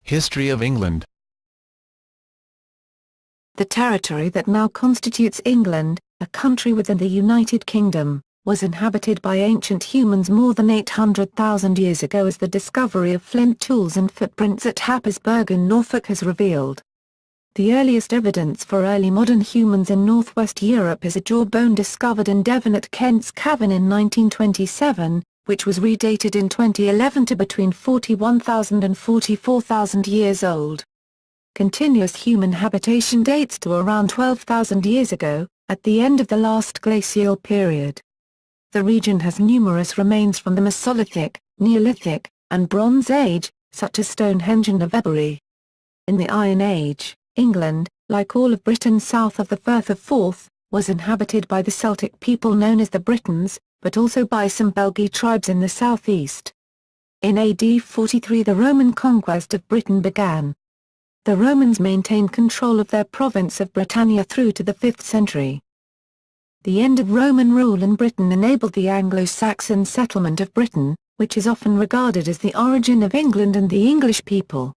History of England. The territory that now constitutes England, a country within the United Kingdom, was inhabited by ancient humans more than 800,000 years ago, as the discovery of flint tools and footprints at Happisburgh in Norfolk has revealed. The earliest evidence for early modern humans in northwest Europe is a jawbone discovered in Devon at Kent's Cavern in 1927, which was redated in 2011 to between 41,000 and 44,000 years old. Continuous human habitation dates to around 12,000 years ago, at the end of the last glacial period. The region has numerous remains from the Mesolithic, Neolithic, and Bronze Age, such as Stonehenge and Avebury. In the Iron Age, England, like all of Britain south of the Firth of Forth, was inhabited by the Celtic people known as the Britons, but also by some Belgae tribes in the southeast. In AD 43 the Roman conquest of Britain began. The Romans maintained control of their province of Britannia through to the 5th century. The end of Roman rule in Britain enabled the Anglo-Saxon settlement of Britain, which is often regarded as the origin of England and the English people.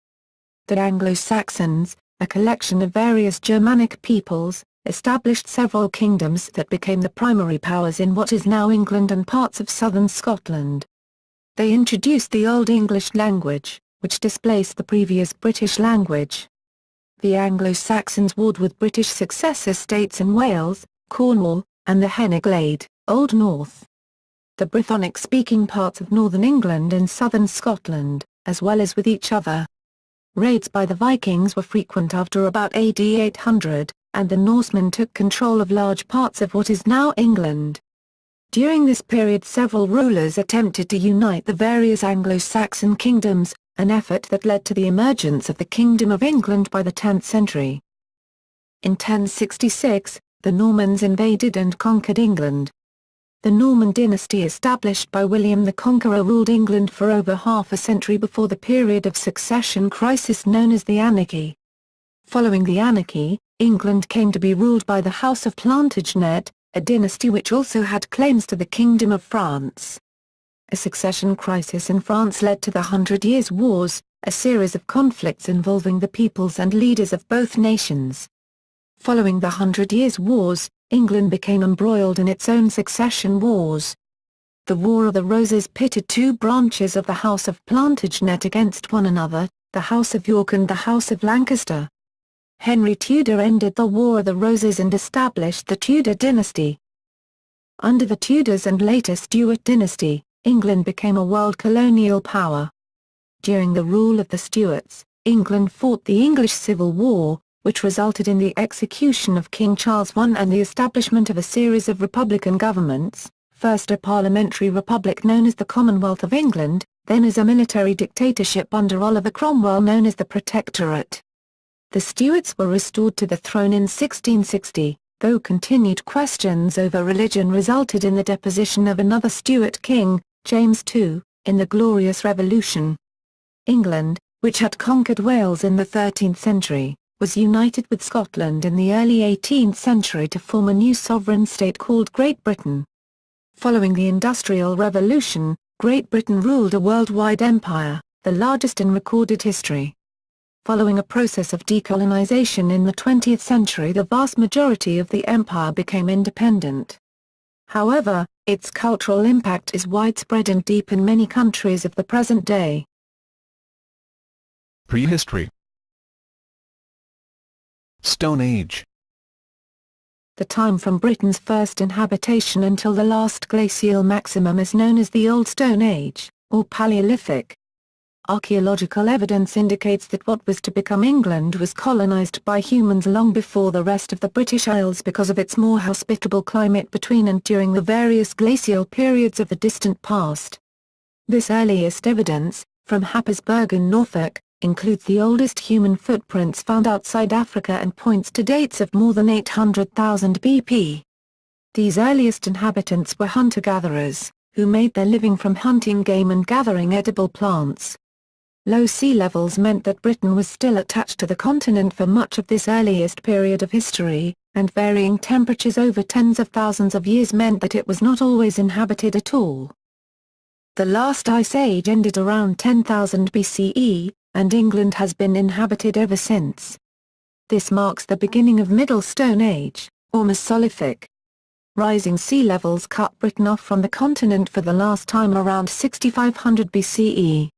The Anglo-Saxons, a collection of various Germanic peoples, established several kingdoms that became the primary powers in what is now England and parts of southern Scotland. They introduced the Old English language, which displaced the previous British language. The Anglo-Saxons warred with British successor states in Wales, Cornwall, and the Hen Ogledd, Old North. The Brythonic-speaking parts of northern England and southern Scotland, as well as with each other. Raids by the Vikings were frequent after about AD 800, and the Norsemen took control of large parts of what is now England. During this period several rulers attempted to unite the various Anglo-Saxon kingdoms, an effort that led to the emergence of the Kingdom of England by the 10th century. In 1066, the Normans invaded and conquered England. The Norman dynasty established by William the Conqueror ruled England for over half a century before the period of succession crisis known as the Anarchy. Following the Anarchy, England came to be ruled by the House of Plantagenet, a dynasty which also had claims to the Kingdom of France. A succession crisis in France led to the 100 Years' Wars, a series of conflicts involving the peoples and leaders of both nations. Following the 100 Years' Wars, England became embroiled in its own succession wars. The War of the Roses pitted two branches of the House of Plantagenet against one another, the House of York and the House of Lancaster. Henry Tudor ended the War of the Roses and established the Tudor dynasty. Under the Tudors and later Stuart dynasty, England became a world colonial power. During the rule of the Stuarts, England fought the English Civil War, which resulted in the execution of King Charles I and the establishment of a series of republican governments, first a parliamentary republic known as the Commonwealth of England, then as a military dictatorship under Oliver Cromwell known as the Protectorate. The Stuarts were restored to the throne in 1660, though continued questions over religion resulted in the deposition of another Stuart king, James II, in the Glorious Revolution. England, which had conquered Wales in the 13th century, was united with Scotland in the early 18th century to form a new sovereign state called Great Britain. Following the Industrial Revolution, Great Britain ruled a worldwide empire, the largest in recorded history. Following a process of decolonization in the 20th century, the vast majority of the empire became independent. However, its cultural impact is widespread and deep in many countries of the present day. Prehistory. Stone Age. The time from Britain's first inhabitation until the last glacial maximum is known as the Old Stone Age, or Paleolithic. Archaeological evidence indicates that what was to become England was colonized by humans long before the rest of the British Isles because of its more hospitable climate between and during the various glacial periods of the distant past. This earliest evidence, from Happisburgh in Norfolk, includes the oldest human footprints found outside Africa and points to dates of more than 800,000 BP. These earliest inhabitants were hunter-gatherers, who made their living from hunting game and gathering edible plants. Low sea levels meant that Britain was still attached to the continent for much of this earliest period of history, and varying temperatures over tens of thousands of years meant that it was not always inhabited at all. The last ice age ended around 10,000 BCE, and England has been inhabited ever since. This marks the beginning of Middle Stone Age, or Mesolithic. Rising sea levels cut Britain off from the continent for the last time around 6500 BCE.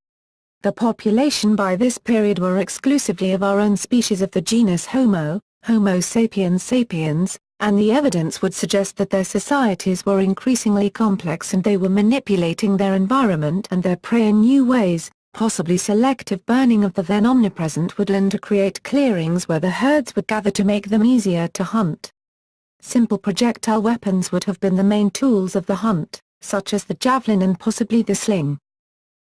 The population by this period were exclusively of our own species of the genus Homo, Homo sapiens sapiens, and the evidence would suggest that their societies were increasingly complex and they were manipulating their environment and their prey in new ways, possibly selective burning of the then omnipresent woodland to create clearings where the herds would gather to make them easier to hunt. Simple projectile weapons would have been the main tools of the hunt, such as the javelin and possibly the sling.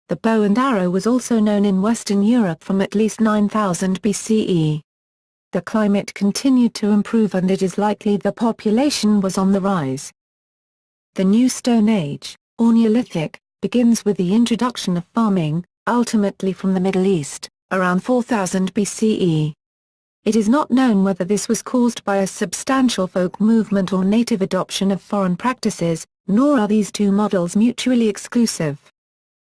The bow and arrow was also known in Western Europe from at least 9000 BCE. The climate continued to improve and it is likely the population was on the rise. The New Stone Age, or Neolithic, begins with the introduction of farming, ultimately from the Middle East, around 4000 BCE. It is not known whether this was caused by a substantial folk movement or native adoption of foreign practices, nor are these two models mutually exclusive.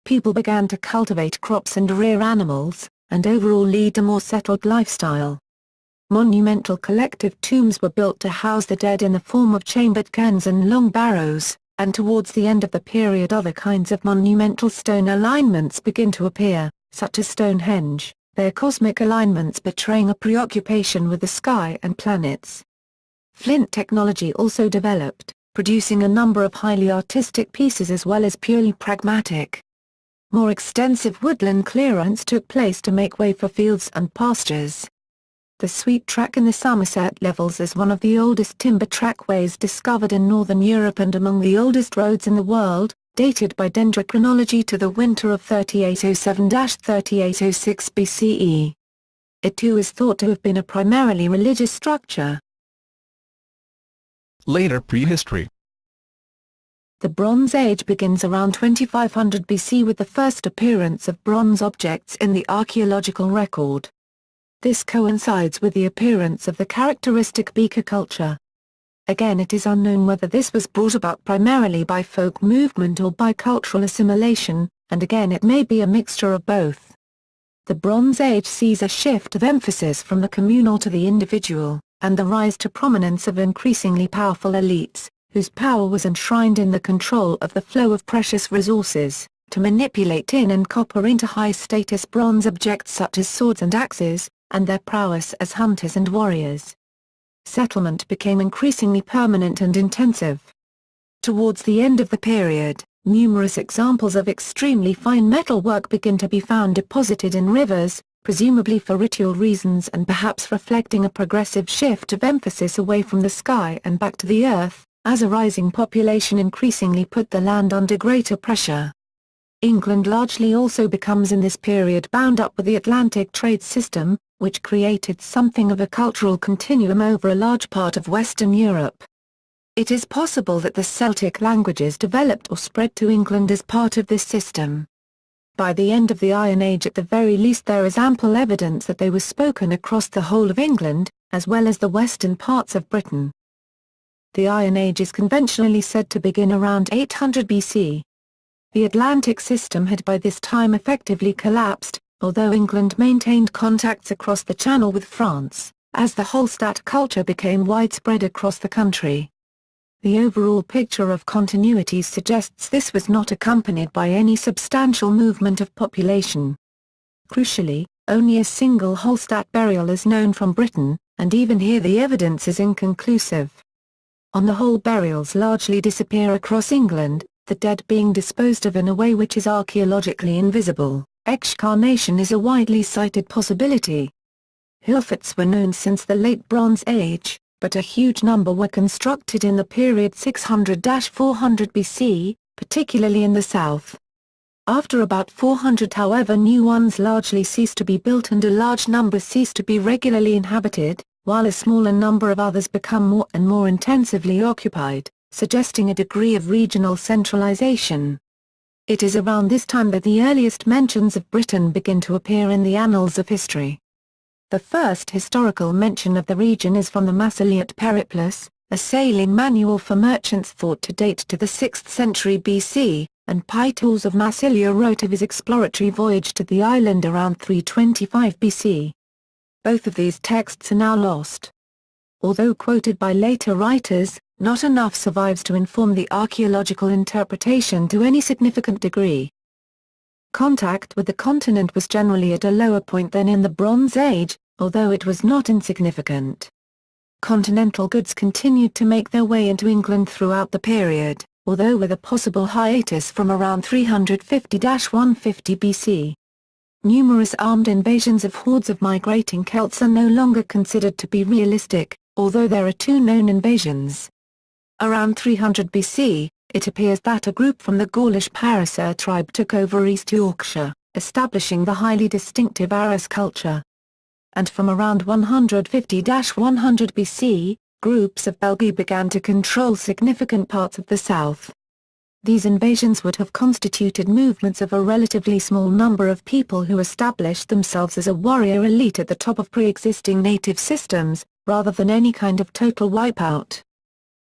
People began to cultivate crops and rear animals, and overall lead a more settled lifestyle. Monumental collective tombs were built to house the dead in the form of chambered cairns and long barrows, and towards the end of the period other kinds of monumental stone alignments begin to appear, such as Stonehenge, their cosmic alignments betraying a preoccupation with the sky and planets. Flint technology also developed, producing a number of highly artistic pieces as well as purely pragmatic. More extensive woodland clearance took place to make way for fields and pastures. The Sweet Track in the Somerset Levels is one of the oldest timber trackways discovered in northern Europe and among the oldest roads in the world, dated by dendrochronology to the winter of 3807–3806 BCE. It too is thought to have been a primarily religious structure. Later prehistory. The Bronze Age begins around 2500 BC with the first appearance of bronze objects in the archaeological record. This coincides with the appearance of the characteristic beaker culture. Again, it is unknown whether this was brought about primarily by folk movement or by cultural assimilation, and again it may be a mixture of both. The Bronze Age sees a shift of emphasis from the communal to the individual, and the rise to prominence of increasingly powerful elites, whose power was enshrined in the control of the flow of precious resources, to manipulate tin and copper into high-status bronze objects such as swords and axes, and their prowess as hunters and warriors. Settlement became increasingly permanent and intensive. Towards the end of the period, numerous examples of extremely fine metalwork begin to be found deposited in rivers, presumably for ritual reasons and perhaps reflecting a progressive shift of emphasis away from the sky and back to the earth, as a rising population increasingly put the land under greater pressure. England largely also becomes in this period bound up with the Atlantic trade system, which created something of a cultural continuum over a large part of Western Europe. It is possible that the Celtic languages developed or spread to England as part of this system. By the end of the Iron Age at the very least there is ample evidence that they were spoken across the whole of England, as well as the western parts of Britain. The Iron Age is conventionally said to begin around 800 BC. The Atlantic system had by this time effectively collapsed, although England maintained contacts across the Channel with France, as the Hallstatt culture became widespread across the country. The overall picture of continuity suggests this was not accompanied by any substantial movement of population. Crucially, only a single Hallstatt burial is known from Britain, and even here the evidence is inconclusive. On the whole, burials largely disappear across England, the dead being disposed of in a way which is archaeologically invisible. Excarnation is a widely cited possibility. Hillforts were known since the Late Bronze Age, but a huge number were constructed in the period 600–400 BC, particularly in the south. After about 400, however, new ones largely ceased to be built and a large number ceased to be regularly inhabited, while a smaller number of others become more and more intensively occupied, suggesting a degree of regional centralization. It is around this time that the earliest mentions of Britain begin to appear in the annals of history. The first historical mention of the region is from the Massiliot Periplus, a sailing manual for merchants thought to date to the 6th century BC, and Pytles of Massilia wrote of his exploratory voyage to the island around 325 BC. Both of these texts are now lost. Although quoted by later writers, not enough survives to inform the archaeological interpretation to any significant degree. Contact with the continent was generally at a lower point than in the Bronze Age, although it was not insignificant. Continental goods continued to make their way into England throughout the period, although with a possible hiatus from around 350–150 BC. Numerous armed invasions of hordes of migrating Celts are no longer considered to be realistic, although there are two known invasions. Around 300 BC, it appears that a group from the Gaulish Parasir tribe took over East Yorkshire, establishing the highly distinctive Aras culture. And from around 150–100 BC, groups of Belgae began to control significant parts of the south. These invasions would have constituted movements of a relatively small number of people who established themselves as a warrior elite at the top of pre-existing native systems, rather than any kind of total wipeout.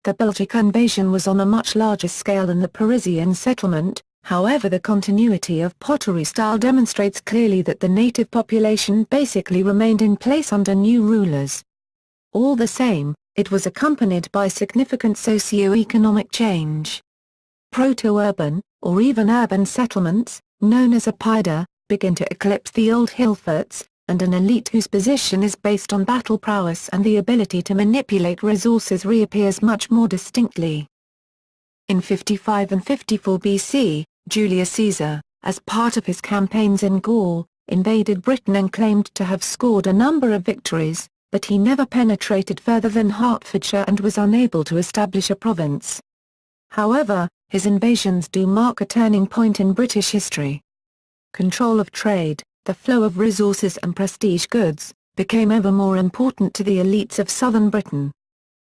The Belgic invasion was on a much larger scale than the Parisian settlement, however the continuity of pottery style demonstrates clearly that the native population basically remained in place under new rulers. All the same, it was accompanied by significant socio-economic change. Proto-urban, or even urban settlements, known as Apida, begin to eclipse the old hill forts, and an elite whose position is based on battle prowess and the ability to manipulate resources reappears much more distinctly. In 55 and 54 BC, Julius Caesar, as part of his campaigns in Gaul, invaded Britain and claimed to have scored a number of victories, but he never penetrated further than Hertfordshire and was unable to establish a province. However, his invasions do mark a turning point in British history. Control of trade, the flow of resources and prestige goods, became ever more important to the elites of southern Britain.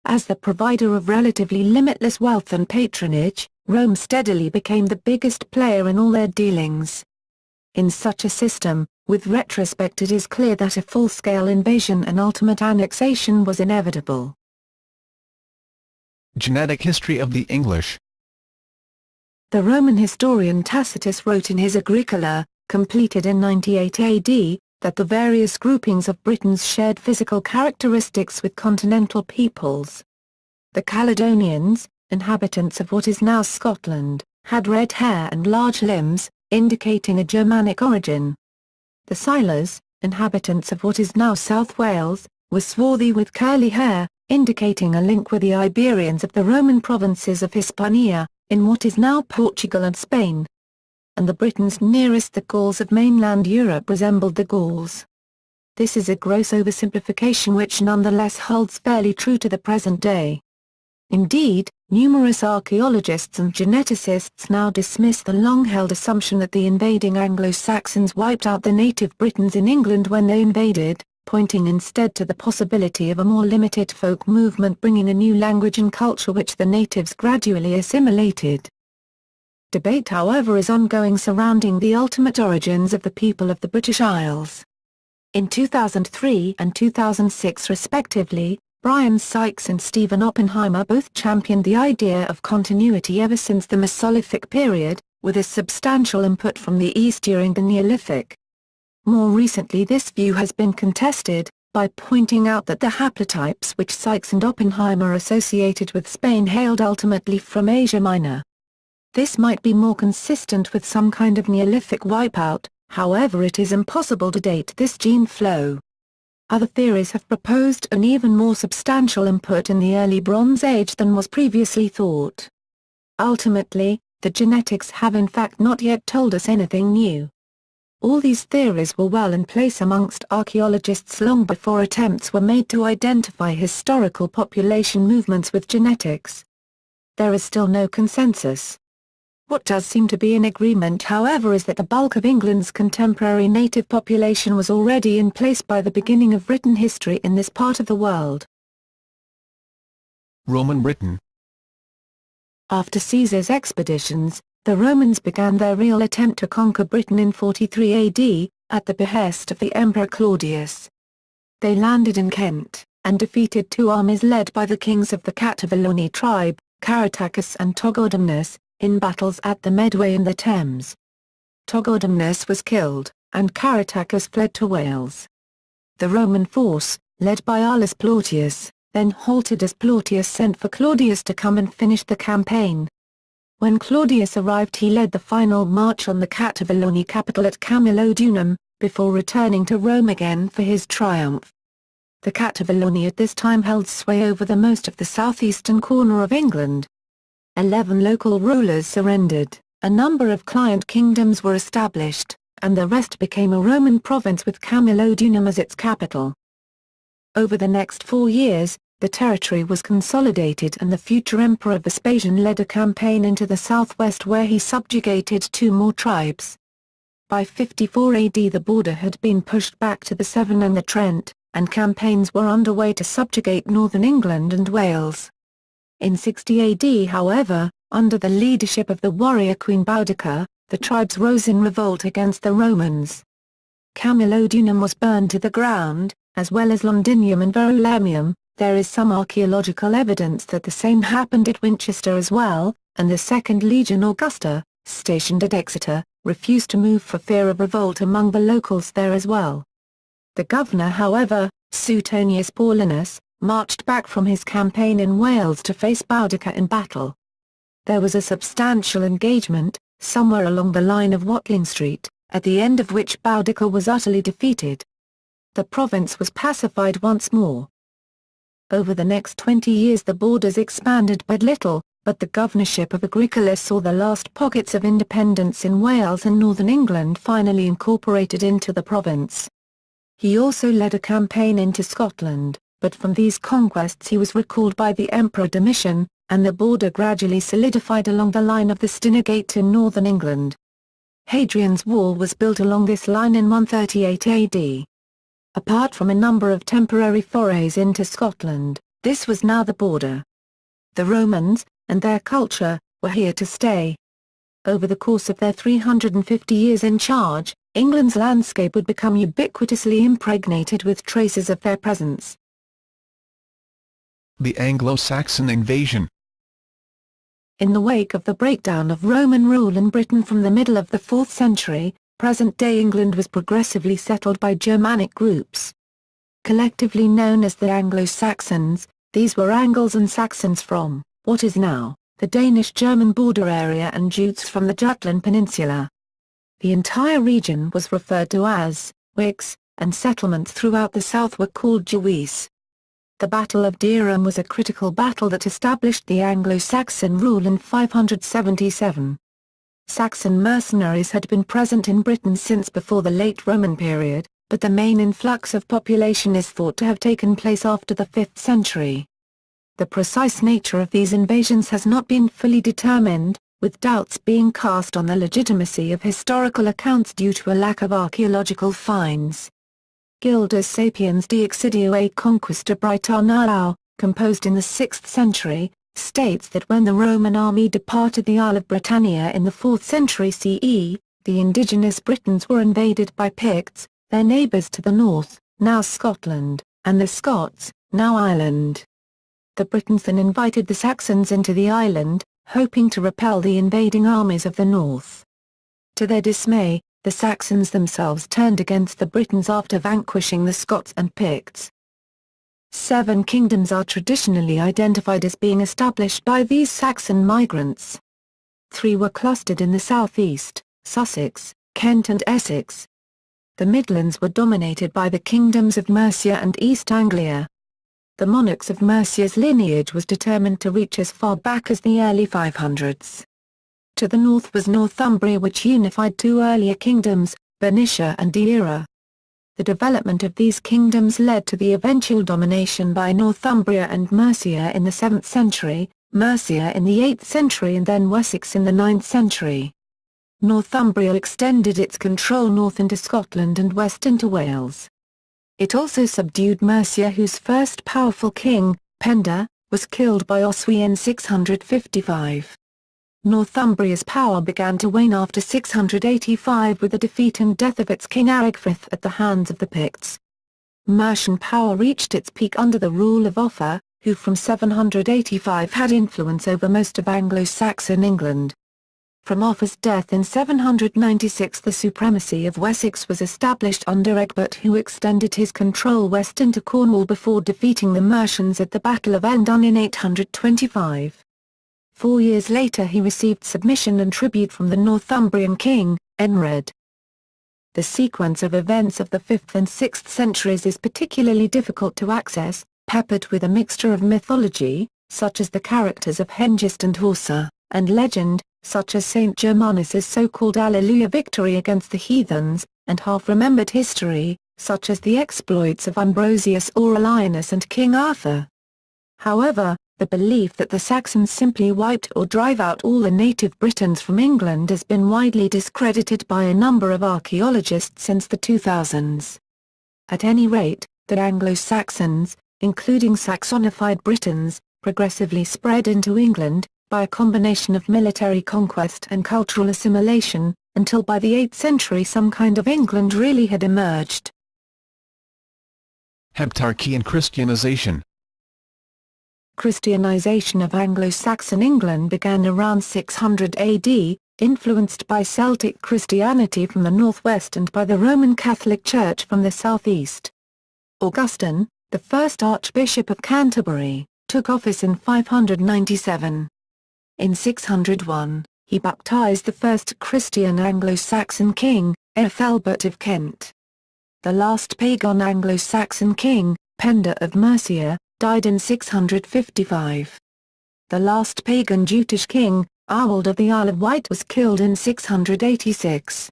As the provider of relatively limitless wealth and patronage, Rome steadily became the biggest player in all their dealings. In such a system, with retrospect it is clear that a full-scale invasion and ultimate annexation was inevitable. Genetic history of the English. The Roman historian Tacitus wrote in his Agricola, completed in 98 AD, that the various groupings of Britons shared physical characteristics with continental peoples. The Caledonians, inhabitants of what is now Scotland, had red hair and large limbs, indicating a Germanic origin. The Silures, inhabitants of what is now South Wales, were swarthy with curly hair, indicating a link with the Iberians of the Roman provinces of Hispania, in what is now Portugal and Spain. And the Britons nearest the Gauls of mainland Europe resembled the Gauls. This is a gross oversimplification which nonetheless holds fairly true to the present day. Indeed, numerous archaeologists and geneticists now dismiss the long-held assumption that the invading Anglo-Saxons wiped out the native Britons in England when they invaded, pointing instead to the possibility of a more limited folk movement bringing a new language and culture which the natives gradually assimilated. Debate however is ongoing surrounding the ultimate origins of the people of the British Isles. In 2003 and 2006 respectively, Brian Sykes and Stephen Oppenheimer both championed the idea of continuity ever since the Mesolithic period, with a substantial input from the East during the Neolithic. More recently this view has been contested, by pointing out that the haplotypes which Sykes and Oppenheimer associated with Spain hailed ultimately from Asia Minor. This might be more consistent with some kind of Neolithic wipeout, however it is impossible to date this gene flow. Other theories have proposed an even more substantial input in the early Bronze Age than was previously thought. Ultimately, the genetics have in fact not yet told us anything new. All these theories were well in place amongst archaeologists long before attempts were made to identify historical population movements with genetics. There is still no consensus. What does seem to be in agreement however is that the bulk of England's contemporary native population was already in place by the beginning of written history in this part of the world. Roman Britain. After Caesar's expeditions, the Romans began their real attempt to conquer Britain in 43 AD, at the behest of the Emperor Claudius. They landed in Kent, and defeated two armies led by the kings of the Cativaloni tribe, Caratacus and Togodumnus, in battles at the Medway and the Thames. Togodumnus was killed, and Caratacus fled to Wales. The Roman force, led by Aulus Plautius, then halted as Plautius sent for Claudius to come and finish the campaign. When Claudius arrived, he led the final march on the Cativaloni capital at Camulodunum, before returning to Rome again for his triumph. The Cativaloni at this time held sway over the most of the southeastern corner of England. 11 local rulers surrendered, a number of client kingdoms were established, and the rest became a Roman province with Camulodunum as its capital. Over the next 4 years, the territory was consolidated, and the future emperor Vespasian led a campaign into the southwest where he subjugated 2 more tribes. By 54 AD the border had been pushed back to the Severn and the Trent, and campaigns were underway to subjugate northern England and Wales. In 60 AD however, under the leadership of the warrior Queen Boudicca, the tribes rose in revolt against the Romans. Camulodunum was burned to the ground, as well as Londinium and Verulamium. There is some archaeological evidence that the same happened at Winchester as well, and the Second Legion Augusta, stationed at Exeter, refused to move for fear of revolt among the locals there as well. The governor however, Suetonius Paulinus, marched back from his campaign in Wales to face Boudicca in battle. There was a substantial engagement, somewhere along the line of Watling Street, at the end of which Boudicca was utterly defeated. The province was pacified once more. Over the next 20 years the borders expanded but little, but the governorship of Agricola saw the last pockets of independence in Wales and northern England finally incorporated into the province. He also led a campaign into Scotland, but from these conquests he was recalled by the Emperor Domitian, and the border gradually solidified along the line of the Stynagate in northern England. Hadrian's Wall was built along this line in 138 AD. Apart from a number of temporary forays into Scotland, this was now the border. The Romans, and their culture, were here to stay. Over the course of their 350 years in charge, England's landscape would become ubiquitously impregnated with traces of their presence. The Anglo-Saxon invasion. In the wake of the breakdown of Roman rule in Britain from the middle of the 4th century, present-day England was progressively settled by Germanic groups. Collectively known as the Anglo-Saxons, these were Angles and Saxons from, what is now, the Danish-German border area and Jutes from the Jutland Peninsula. The entire region was referred to as Wicks, and settlements throughout the south were called Gewiss. The Battle of Dereham was a critical battle that established the Anglo-Saxon rule in 577. Saxon mercenaries had been present in Britain since before the late Roman period, but the main influx of population is thought to have taken place after the 5th century. The precise nature of these invasions has not been fully determined, with doubts being cast on the legitimacy of historical accounts due to a lack of archaeological finds. Gildas Sapiens de Excidio et Conquista Britanniae, composed in the 6th century, states that when the Roman army departed the Isle of Britannia in the 4th century CE, the indigenous Britons were invaded by Picts, their neighbours to the north, now Scotland, and the Scots, now Ireland. The Britons then invited the Saxons into the island, hoping to repel the invading armies of the north. To their dismay, the Saxons themselves turned against the Britons after vanquishing the Scots and Picts. 7 kingdoms are traditionally identified as being established by these Saxon migrants. 3 were clustered in the southeast, Sussex, Kent and Essex. The Midlands were dominated by the kingdoms of Mercia and East Anglia. The monarchs of Mercia's lineage was determined to reach as far back as the early 500s. To the north was Northumbria, which unified 2 earlier kingdoms, Bernicia and Deira. The development of these kingdoms led to the eventual domination by Northumbria and Mercia in the 7th century, Mercia in the 8th century and then Wessex in the 9th century. Northumbria extended its control north into Scotland and west into Wales. It also subdued Mercia, whose first powerful king, Penda, was killed by Oswy in 655. Northumbria's power began to wane after 685 with the defeat and death of its king Ecgfrith at the hands of the Picts. Mercian power reached its peak under the rule of Offa, who from 785 had influence over most of Anglo-Saxon England. From Offa's death in 796 the supremacy of Wessex was established under Egbert, who extended his control west into Cornwall before defeating the Mercians at the Battle of Endon in 825. 4 years later he received submission and tribute from the Northumbrian king, Enred. The sequence of events of the 5th and 6th centuries is particularly difficult to access, peppered with a mixture of mythology, such as the characters of Hengist and Horsa, and legend, such as Saint Germanus's so-called Alleluia victory against the heathens, and half-remembered history, such as the exploits of Ambrosius Aurelianus and King Arthur. However, the belief that the Saxons simply wiped or drive out all the native Britons from England has been widely discredited by a number of archaeologists since the 2000s. At any rate, the Anglo-Saxons, including Saxonified Britons, progressively spread into England, by a combination of military conquest and cultural assimilation, until by the 8th century some kind of England really had emerged. Heptarchy and Christianization. Christianization of Anglo-Saxon England began around 600 AD, influenced by Celtic Christianity from the northwest and by the Roman Catholic Church from the southeast. Augustine, the first Archbishop of Canterbury, took office in 597. In 601, he baptized the first Christian Anglo-Saxon king, Ethelbert of Kent. The last pagan Anglo-Saxon king, Penda of Mercia, died in 655. The last pagan Jutish king, Awold of the Isle of Wight, was killed in 686.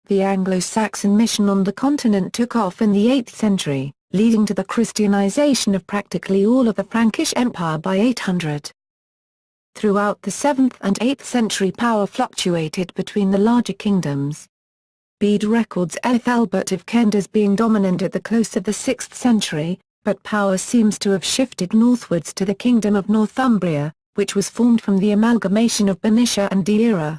The Anglo-Saxon mission on the continent took off in the 8th century, leading to the Christianization of practically all of the Frankish Empire by 800. Throughout the 7th and 8th century power fluctuated between the larger kingdoms. Bede records Ethelbert of Kent as being dominant at the close of the 6th century, but power seems to have shifted northwards to the Kingdom of Northumbria, which was formed from the amalgamation of Bernicia and Deira.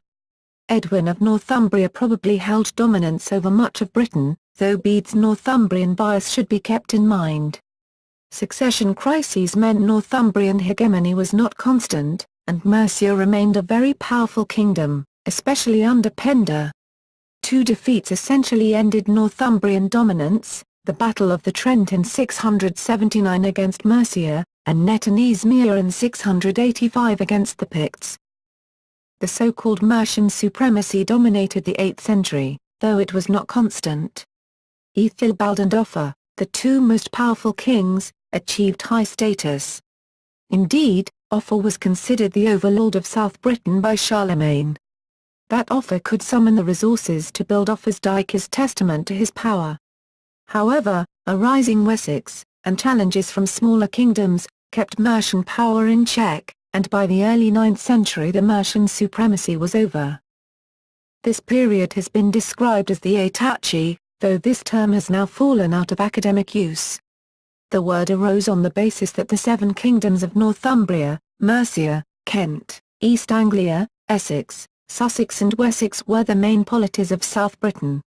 Edwin of Northumbria probably held dominance over much of Britain, though Bede's Northumbrian bias should be kept in mind. Succession crises meant Northumbrian hegemony was not constant, and Mercia remained a very powerful kingdom, especially under Penda. 2 defeats essentially ended Northumbrian dominance, the Battle of the Trent in 679 against Mercia, and Netanese-Mere in 685 against the Picts. The so-called Mercian supremacy dominated the 8th century, though it was not constant. Ethelbald and Offa, the 2 most powerful kings, achieved high status. Indeed, Offa was considered the overlord of South Britain by Charlemagne. That Offa could summon the resources to build Offa's Dyke is testament to his power. However, a rising Wessex, and challenges from smaller kingdoms, kept Mercian power in check, and by the early 9th century the Mercian supremacy was over. This period has been described as the Heptarchy, though this term has now fallen out of academic use. The word arose on the basis that the 7 kingdoms of Northumbria, Mercia, Kent, East Anglia, Essex, Sussex and Wessex were the main polities of South Britain.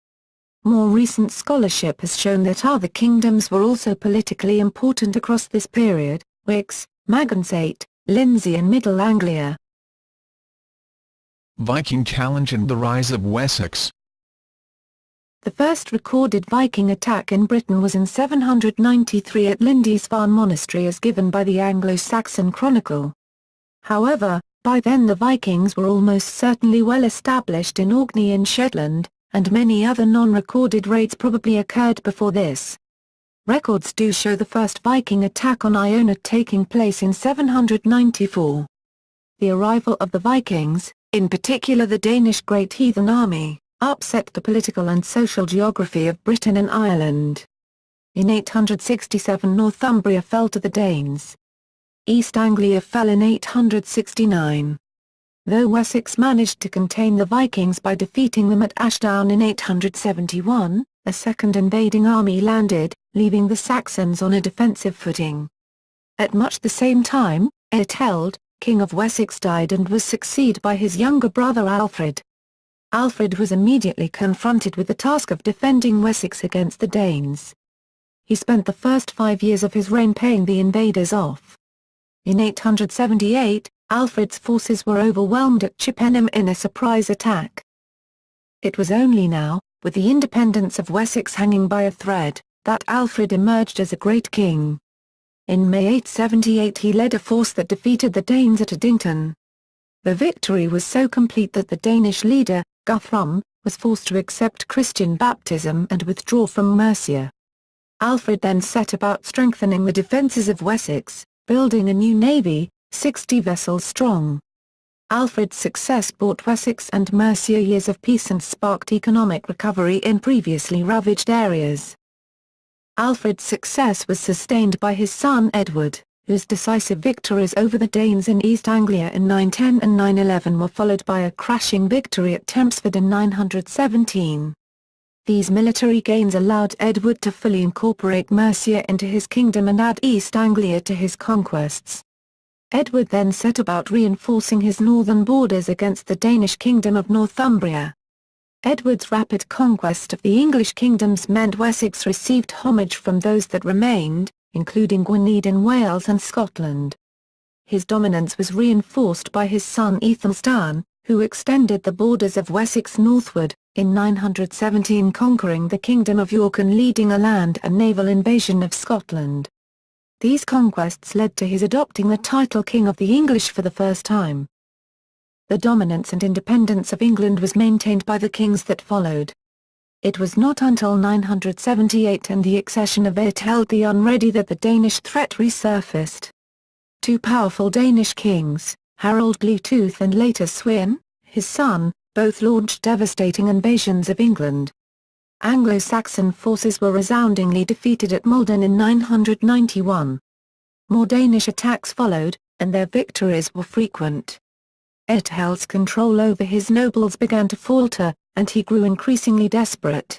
More recent scholarship has shown that other kingdoms were also politically important across this period: Wicks, Magansate, Lindsey and Middle Anglia. Viking challenge and the rise of Wessex. The first recorded Viking attack in Britain was in 793 at Lindisfarne Monastery as given by the Anglo-Saxon Chronicle. However, by then the Vikings were almost certainly well established in Orkney and Shetland, and many other non-recorded raids probably occurred before this. Records do show the first Viking attack on Iona taking place in 794. The arrival of the Vikings, in particular the Danish Great Heathen Army, upset the political and social geography of Britain and Ireland. In 867 Northumbria fell to the Danes. East Anglia fell in 869. Though Wessex managed to contain the Vikings by defeating them at Ashdown in 871, a second invading army landed, leaving the Saxons on a defensive footing. At much the same time, Eadhald, King of Wessex, died and was succeeded by his younger brother Alfred. Alfred was immediately confronted with the task of defending Wessex against the Danes. He spent the first 5 years of his reign paying the invaders off. In 878, Alfred's forces were overwhelmed at Chippenham in a surprise attack. It was only now, with the independence of Wessex hanging by a thread, that Alfred emerged as a great king. In May 878 he led a force that defeated the Danes at Addington. The victory was so complete that the Danish leader, Guthrum, was forced to accept Christian baptism and withdraw from Mercia. Alfred then set about strengthening the defences of Wessex, building a new navy, 60 vessels strong. Alfred's success brought Wessex and Mercia years of peace and sparked economic recovery in previously ravaged areas. Alfred's success was sustained by his son Edward, whose decisive victories over the Danes in East Anglia in 910 and 911 were followed by a crashing victory at Chelmsford in 917. These military gains allowed Edward to fully incorporate Mercia into his kingdom and add East Anglia to his conquests. Edward then set about reinforcing his northern borders against the Danish kingdom of Northumbria. Edward's rapid conquest of the English kingdoms meant Wessex received homage from those that remained, including Gwynedd in Wales and Scotland. His dominance was reinforced by his son Æthelstan, who extended the borders of Wessex northward, in 917 conquering the kingdom of York and leading a land and naval invasion of Scotland. These conquests led to his adopting the title King of the English for the first time. The dominance and independence of England was maintained by the kings that followed. It was not until 978 and the accession of Æthelred the Unready that the Danish threat resurfaced. Two powerful Danish kings, Harold Bluetooth and later Sweyn, his son, both launched devastating invasions of England. Anglo-Saxon forces were resoundingly defeated at Maldon in 991. More Danish attacks followed, and their victories were frequent. Ætheld's control over his nobles began to falter, and he grew increasingly desperate.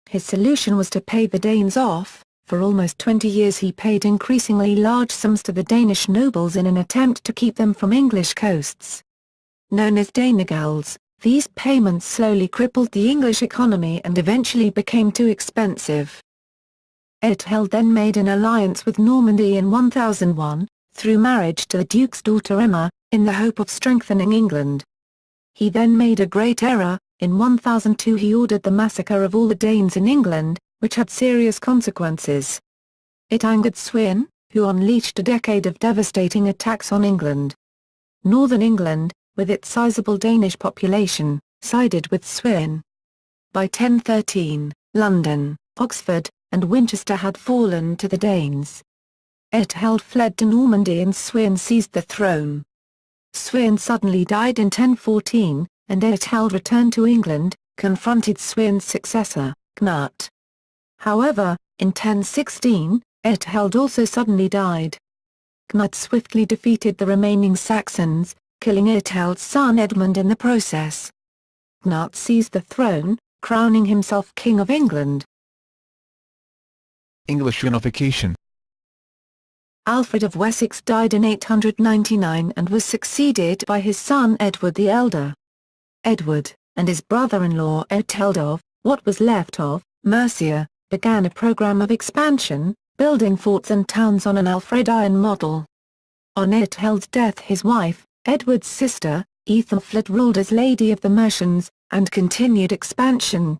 His solution was to pay the Danes off. For almost 20 years he paid increasingly large sums to the Danish nobles in an attempt to keep them from English coasts. Known as Danegals, these payments slowly crippled the English economy and eventually became too expensive. Ætheld then made an alliance with Normandy in 1001, through marriage to the Duke's daughter Emma, in the hope of strengthening England. He then made a great error. In 1002 he ordered the massacre of all the Danes in England, which had serious consequences. It angered Sweyn, who unleashed a decade of devastating attacks on England. Northern England, with its sizable Danish population, sided with Sweyn. By 1013, London, Oxford, and Winchester had fallen to the Danes. Ætheld fled to Normandy and Sweyn seized the throne. Sweyn suddenly died in 1014, and Ætheld returned to England, confronted Sweyn's successor, Cnut. However, in 1016, Ætheld also suddenly died. Cnut swiftly defeated the remaining Saxons, killing Ætheld's son Edmund in the process. Cnut seized the throne, crowning himself King of England. English unification. Alfred of Wessex died in 899 and was succeeded by his son Edward the Elder. Edward, and his brother-in-law Ætheld of, what was left of, Mercia, began a program of expansion, building forts and towns on an Alfredian model. On Ætheld's death his wife, Edward's sister, Æthelflaed ruled as Lady of the Mercians, and continued expansion.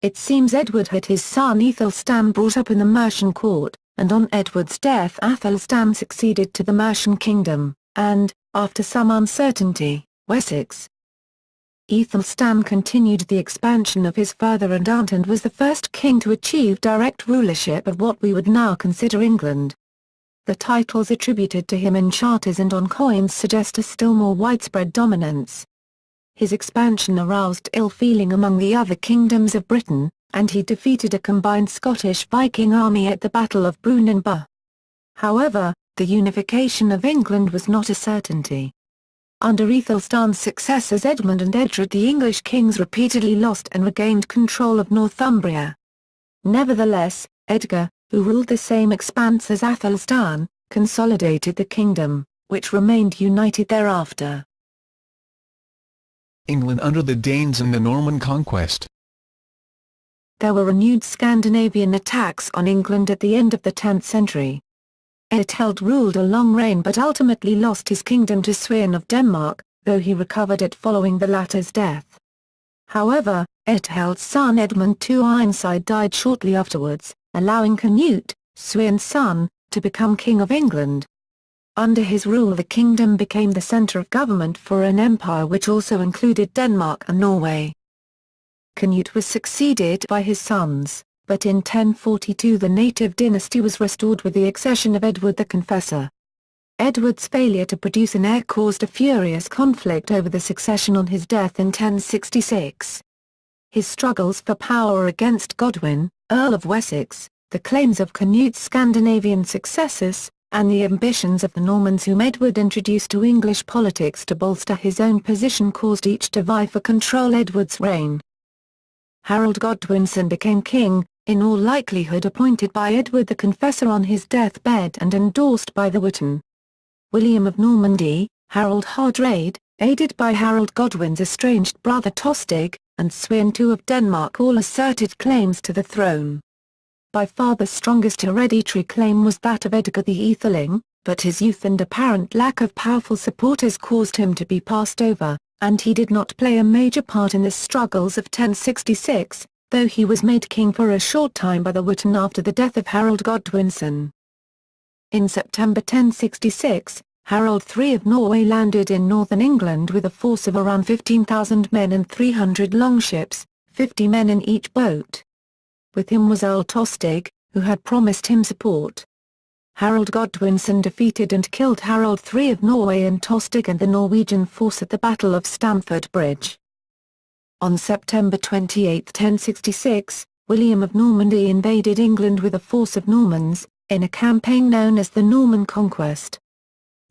It seems Edward had his son Æthelstan brought up in the Mercian court, and on Edward's death Æthelstan succeeded to the Mercian kingdom, and, after some uncertainty, Wessex. Æthelstan continued the expansion of his father and aunt and was the first king to achieve direct rulership of what we would now consider England. The titles attributed to him in charters and on coins suggest a still more widespread dominance. His expansion aroused ill feeling among the other kingdoms of Britain, and he defeated a combined Scottish-Viking army at the Battle of Brunanburh. However, the unification of England was not a certainty. Under Æthelstan's successors Edmund and Edred the English kings repeatedly lost and regained control of Northumbria. Nevertheless, Edgar, who ruled the same expanse as Æthelstan, consolidated the kingdom, which remained united thereafter. England under the Danes and the Norman conquest. There were renewed Scandinavian attacks on England at the end of the 10th century. Eadhald ruled a long reign but ultimately lost his kingdom to Sweyn of Denmark, though he recovered it following the latter's death. However, Eadhald's son Edmund II Ironside died shortly afterwards, allowing Canute, Sweyn's son, to become King of England. Under his rule the kingdom became the centre of government for an empire which also included Denmark and Norway. Canute was succeeded by his sons, but in 1042 the native dynasty was restored with the accession of Edward the Confessor. Edward's failure to produce an heir caused a furious conflict over the succession on his death in 1066. His struggles for power against Godwin, Earl of Wessex, the claims of Canute's Scandinavian successors, and the ambitions of the Normans whom Edward introduced to English politics to bolster his own position caused each to vie for control Edward's reign. Harold Godwinson became king, in all likelihood appointed by Edward the Confessor on his deathbed and endorsed by the Witan. William of Normandy, Harold Hardrade, aided by Harold Godwin's estranged brother Tostig, and Sweyn II of Denmark all asserted claims to the throne. By far the strongest hereditary claim was that of Edgar the Aetheling, but his youth and apparent lack of powerful supporters caused him to be passed over, and he did not play a major part in the struggles of 1066, though he was made king for a short time by the Witan after the death of Harold Godwinson. In September 1066, Harold III of Norway landed in northern England with a force of around 15,000 men and 300 longships, 50 men in each boat. With him was Earl Tostig, who had promised him support. Harold Godwinson defeated and killed Harold III of Norway and Tostig and the Norwegian force at the Battle of Stamford Bridge. On September 28, 1066, William of Normandy invaded England with a force of Normans, in a campaign known as the Norman Conquest.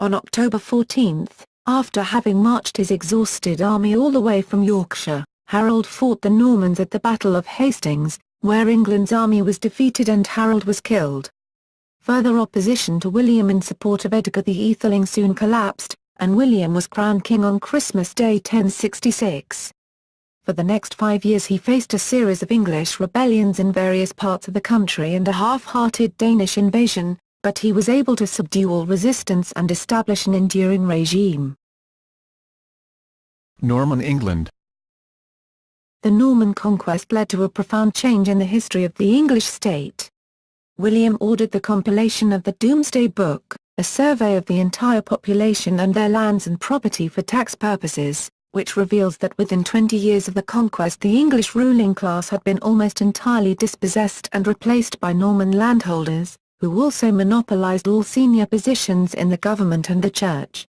On October 14, after having marched his exhausted army all the way from Yorkshire, Harold fought the Normans at the Battle of Hastings, where England's army was defeated and Harold was killed. Further opposition to William in support of Edgar the Aetheling soon collapsed, and William was crowned king on Christmas Day 1066. For the next 5 years he faced a series of English rebellions in various parts of the country and a half-hearted Danish invasion, but he was able to subdue all resistance and establish an enduring regime. Norman England. The Norman conquest led to a profound change in the history of the English state. William ordered the compilation of the Domesday Book, a survey of the entire population and their lands and property for tax purposes, which reveals that within 20 years of the conquest the English ruling class had been almost entirely dispossessed and replaced by Norman landholders, who also monopolized all senior positions in the government and the church.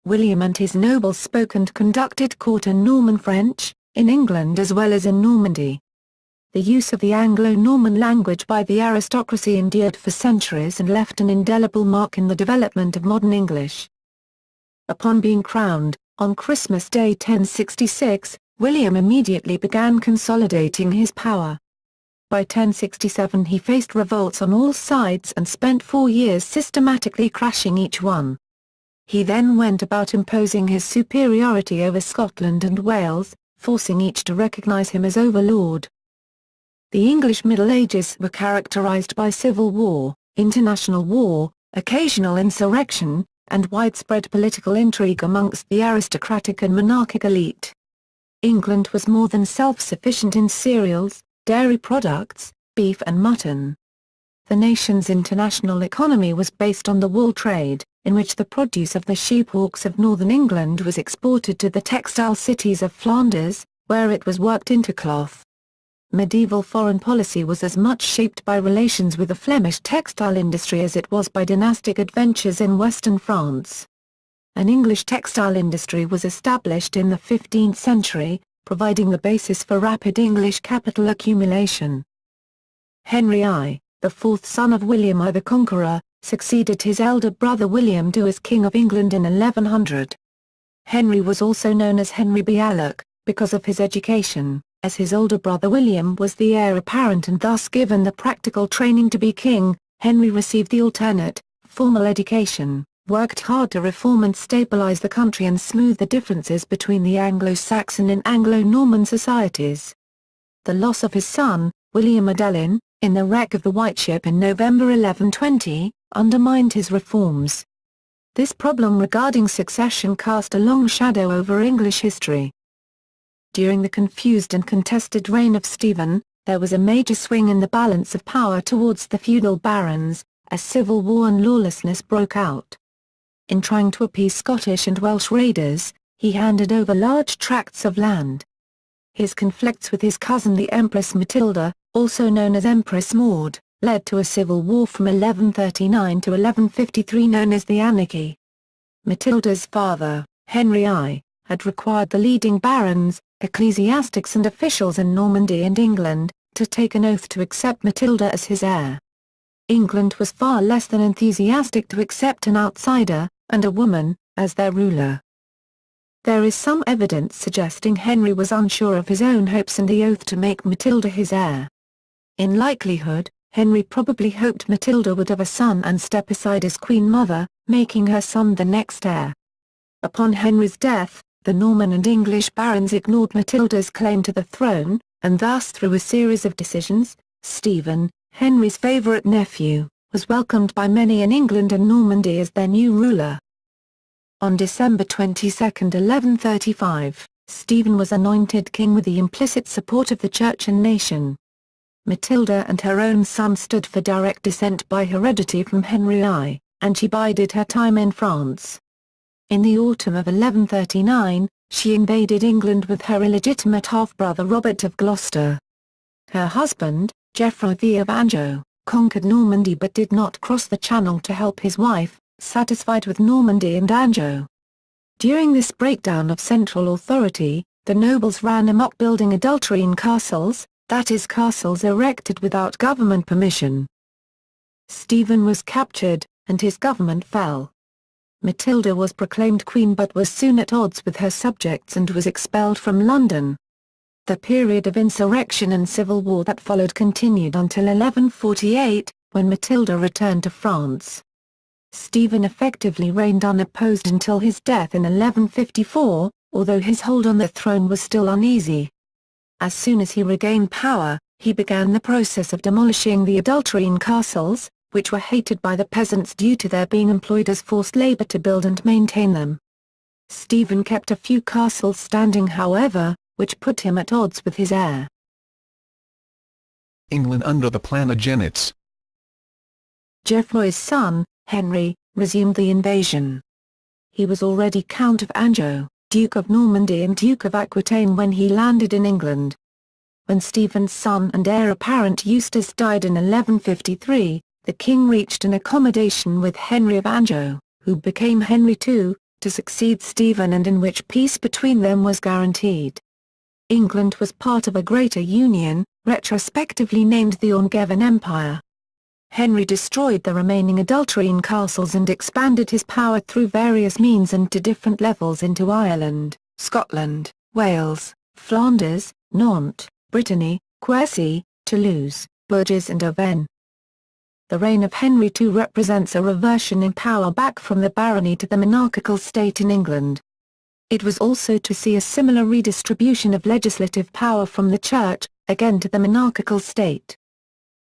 William and his nobles spoke and conducted court in Norman French, in England as well as in Normandy. The use of the Anglo-Norman language by the aristocracy endured for centuries and left an indelible mark in the development of modern English. Upon being crowned, on Christmas Day 1066, William immediately began consolidating his power. By 1067 he faced revolts on all sides and spent 4 years systematically crashing each one. He then went about imposing his superiority over Scotland and Wales, forcing each to recognise him as overlord. The English Middle Ages were characterised by civil war, international war, occasional insurrection, and widespread political intrigue amongst the aristocratic and monarchic elite. England was more than self-sufficient in cereals, dairy products, beef and mutton. The nation's international economy was based on the wool trade, in which the produce of the sheepwalks of northern England was exported to the textile cities of Flanders, where it was worked into cloth. Medieval foreign policy was as much shaped by relations with the Flemish textile industry as it was by dynastic adventures in western France. An English textile industry was established in the 15th century, providing the basis for rapid English capital accumulation. Henry I, the fourth son of William I the Conqueror, succeeded his elder brother William II as King of England in 1100. Henry was also known as Henry Bealoch, because of his education, as his older brother William was the heir apparent and thus given the practical training to be king. Henry received the alternate, formal education, worked hard to reform and stabilize the country and smooth the differences between the Anglo-Saxon and Anglo-Norman societies. The loss of his son, William Adelin, in the wreck of the White Ship in November 1120, undermined his reforms. This problem regarding succession cast a long shadow over English history. During the confused and contested reign of Stephen, there was a major swing in the balance of power towards the feudal barons, as civil war and lawlessness broke out. In trying to appease Scottish and Welsh raiders, he handed over large tracts of land. His conflicts with his cousin the Empress Matilda, also known as Empress Maud, led to a civil war from 1139 to 1153 known as the Anarchy. Matilda's father, Henry I, had required the leading barons, ecclesiastics and officials in Normandy and England, to take an oath to accept Matilda as his heir. England was far less than enthusiastic to accept an outsider, and a woman, as their ruler. There is some evidence suggesting Henry was unsure of his own hopes and the oath to make Matilda his heir. In likelihood, Henry probably hoped Matilda would have a son and step aside as Queen Mother, making her son the next heir. Upon Henry's death, the Norman and English barons ignored Matilda's claim to the throne, and thus through a series of decisions, Stephen, Henry's favourite nephew, was welcomed by many in England and Normandy as their new ruler. On December 22, 1135, Stephen was anointed king with the implicit support of the church and nation. Matilda and her own son stood for direct descent by heredity from Henry I, and she bided her time in France. In the autumn of 1139, she invaded England with her illegitimate half-brother Robert of Gloucester. Her husband, Geoffroy V of Anjou, conquered Normandy but did not cross the Channel to help his wife, satisfied with Normandy and Anjou. During this breakdown of central authority, the nobles ran amok building adulterine castles, that is castles erected without government permission. Stephen was captured, and his government fell. Matilda was proclaimed queen but was soon at odds with her subjects and was expelled from London. The period of insurrection and civil war that followed continued until 1148, when Matilda returned to France. Stephen effectively reigned unopposed until his death in 1154, although his hold on the throne was still uneasy. As soon as he regained power, he began the process of demolishing the adulterine castles, which were hated by the peasants due to their being employed as forced labor to build and maintain them. Stephen kept a few castles standing however, which put him at odds with his heir. England under the Plantagenets. Geoffroy's son, Henry, resumed the invasion. He was already Count of Anjou, Duke of Normandy and Duke of Aquitaine when he landed in England. When Stephen's son and heir apparent Eustace died in 1153, the king reached an accommodation with Henry of Anjou, who became Henry II, to succeed Stephen and in which peace between them was guaranteed. England was part of a greater union, retrospectively named the Angevin Empire. Henry destroyed the remaining adulterine castles and expanded his power through various means and to different levels into Ireland, Scotland, Wales, Flanders, Nantes, Brittany, Quercy, Toulouse, Bourges and Auvergne. The reign of Henry II represents a reversion in power back from the barony to the monarchical state in England. It was also to see a similar redistribution of legislative power from the church, again to the monarchical state.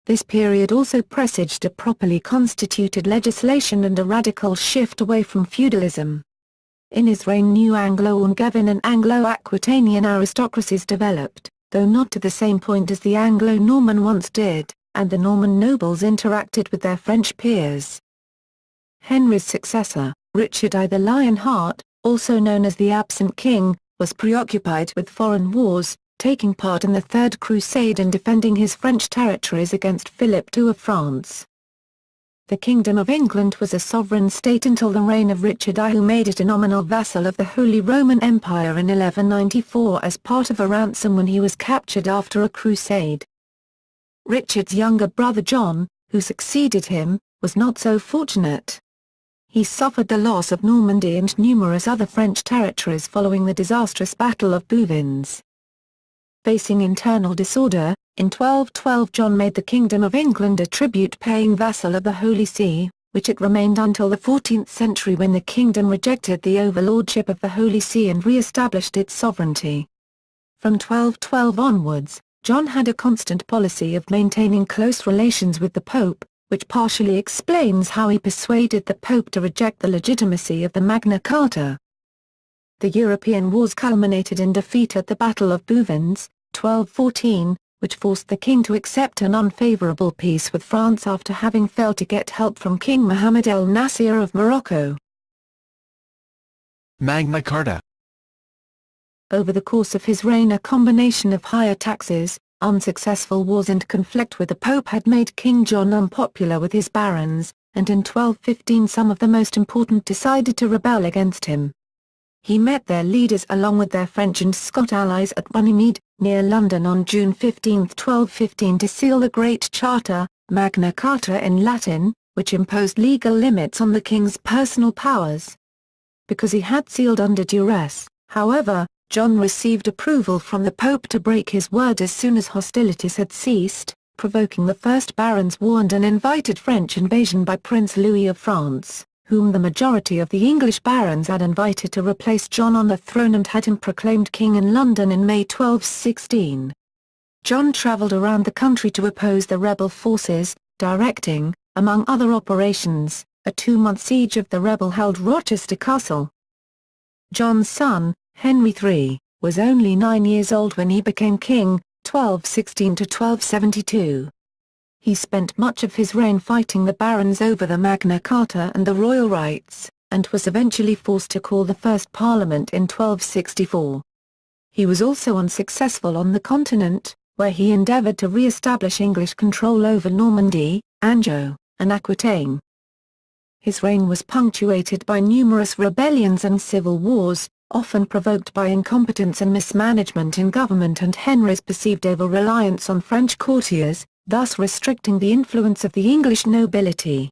This period also presaged a properly constituted legislation and a radical shift away from feudalism. In his reign new Anglo-Angevin and Anglo-Aquitanian aristocracies developed, though not to the same point as the Anglo-Norman once did, and the Norman nobles interacted with their French peers. Henry's successor, Richard I the Lionheart, also known as the Absent King, was preoccupied with foreign wars, taking part in the Third Crusade and defending his French territories against Philip II of France. The Kingdom of England was a sovereign state until the reign of Richard I, who made it a nominal vassal of the Holy Roman Empire in 1194 as part of a ransom when he was captured after a crusade. Richard's younger brother John, who succeeded him, was not so fortunate. He suffered the loss of Normandy and numerous other French territories following the disastrous Battle of Bouvines. Facing internal disorder, in 1212 John made the Kingdom of England a tribute-paying vassal of the Holy See, which it remained until the 14th century when the kingdom rejected the overlordship of the Holy See and re-established its sovereignty. From 1212 onwards, John had a constant policy of maintaining close relations with the Pope, which partially explains how he persuaded the Pope to reject the legitimacy of the Magna Carta. The European wars culminated in defeat at the Battle of Bouvines, 1214, which forced the king to accept an unfavourable peace with France after having failed to get help from King Mohammed El Nasir of Morocco. Magna Carta. Over the course of his reign, a combination of higher taxes, unsuccessful wars and conflict with the Pope had made King John unpopular with his barons, and in 1215 some of the most important decided to rebel against him. He met their leaders along with their French and Scot allies at Runnymede, near London on June 15, 1215 to seal the Great Charter, Magna Carta in Latin, which imposed legal limits on the king's personal powers. Because he had sealed under duress, however, John received approval from the Pope to break his word as soon as hostilities had ceased, provoking the First Barons' War and an invited French invasion by Prince Louis of France, whom the majority of the English barons had invited to replace John on the throne and had him proclaimed king in London in May 1216. John travelled around the country to oppose the rebel forces, directing, among other operations, a 2-month siege of the rebel-held Rochester Castle. John's son, Henry III, was only 9 years old when he became king, 1216 to 1272. He spent much of his reign fighting the barons over the Magna Carta and the royal rights, and was eventually forced to call the first parliament in 1264. He was also unsuccessful on the continent, where he endeavoured to re-establish English control over Normandy, Anjou, and Aquitaine. His reign was punctuated by numerous rebellions and civil wars, often provoked by incompetence and mismanagement in government and Henry's perceived over-reliance on French courtiers, thus restricting the influence of the English nobility.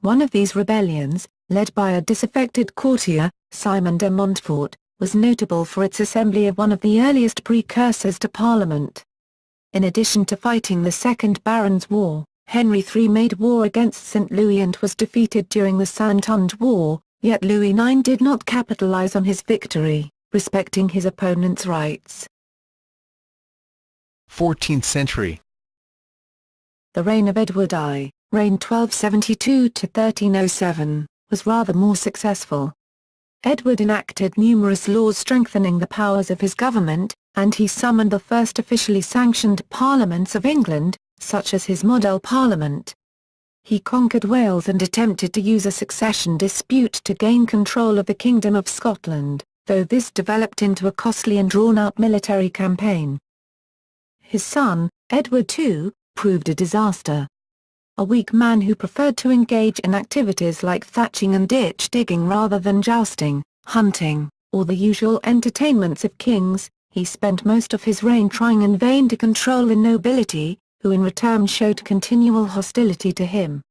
One of these rebellions, led by a disaffected courtier, Simon de Montfort, was notable for its assembly of one of the earliest precursors to Parliament. In addition to fighting the Second Barons' War, Henry III made war against St. Louis and was defeated during the Santonge War, yet Louis IX did not capitalize on his victory, respecting his opponent's rights. 14th century. The reign of Edward I, reigned 1272 to 1307, was rather more successful. Edward enacted numerous laws strengthening the powers of his government, and he summoned the first officially sanctioned parliaments of England, such as his model parliament. He conquered Wales and attempted to use a succession dispute to gain control of the Kingdom of Scotland, though this developed into a costly and drawn-out military campaign. His son, Edward II, proved a disaster. A weak man who preferred to engage in activities like thatching and ditch digging rather than jousting, hunting, or the usual entertainments of kings, he spent most of his reign trying in vain to control the nobility, who in return showed continual hostility to him.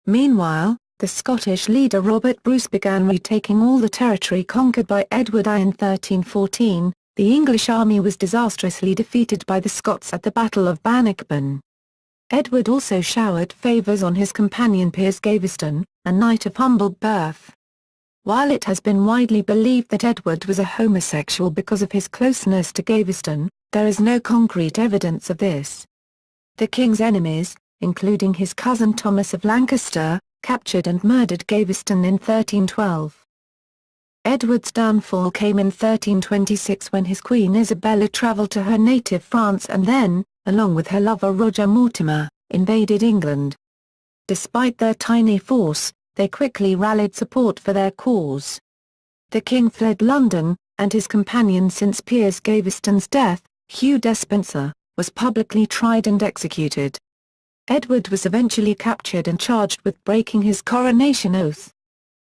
Meanwhile, the Scottish leader Robert Bruce began retaking all the territory conquered by Edward I in 1314. The English army was disastrously defeated by the Scots at the Battle of Bannockburn. Edward also showered favours on his companion Piers Gaveston, a knight of humble birth. While it has been widely believed that Edward was a homosexual because of his closeness to Gaveston, there is no concrete evidence of this. The king's enemies, including his cousin Thomas of Lancaster, captured and murdered Gaveston in 1312. Edward's downfall came in 1326 when his Queen Isabella travelled to her native France and then, along with her lover Roger Mortimer, invaded England. Despite their tiny force, they quickly rallied support for their cause. The king fled London, and his companion since Piers Gaveston's death, Hugh Despenser, was publicly tried and executed. Edward was eventually captured and charged with breaking his coronation oath.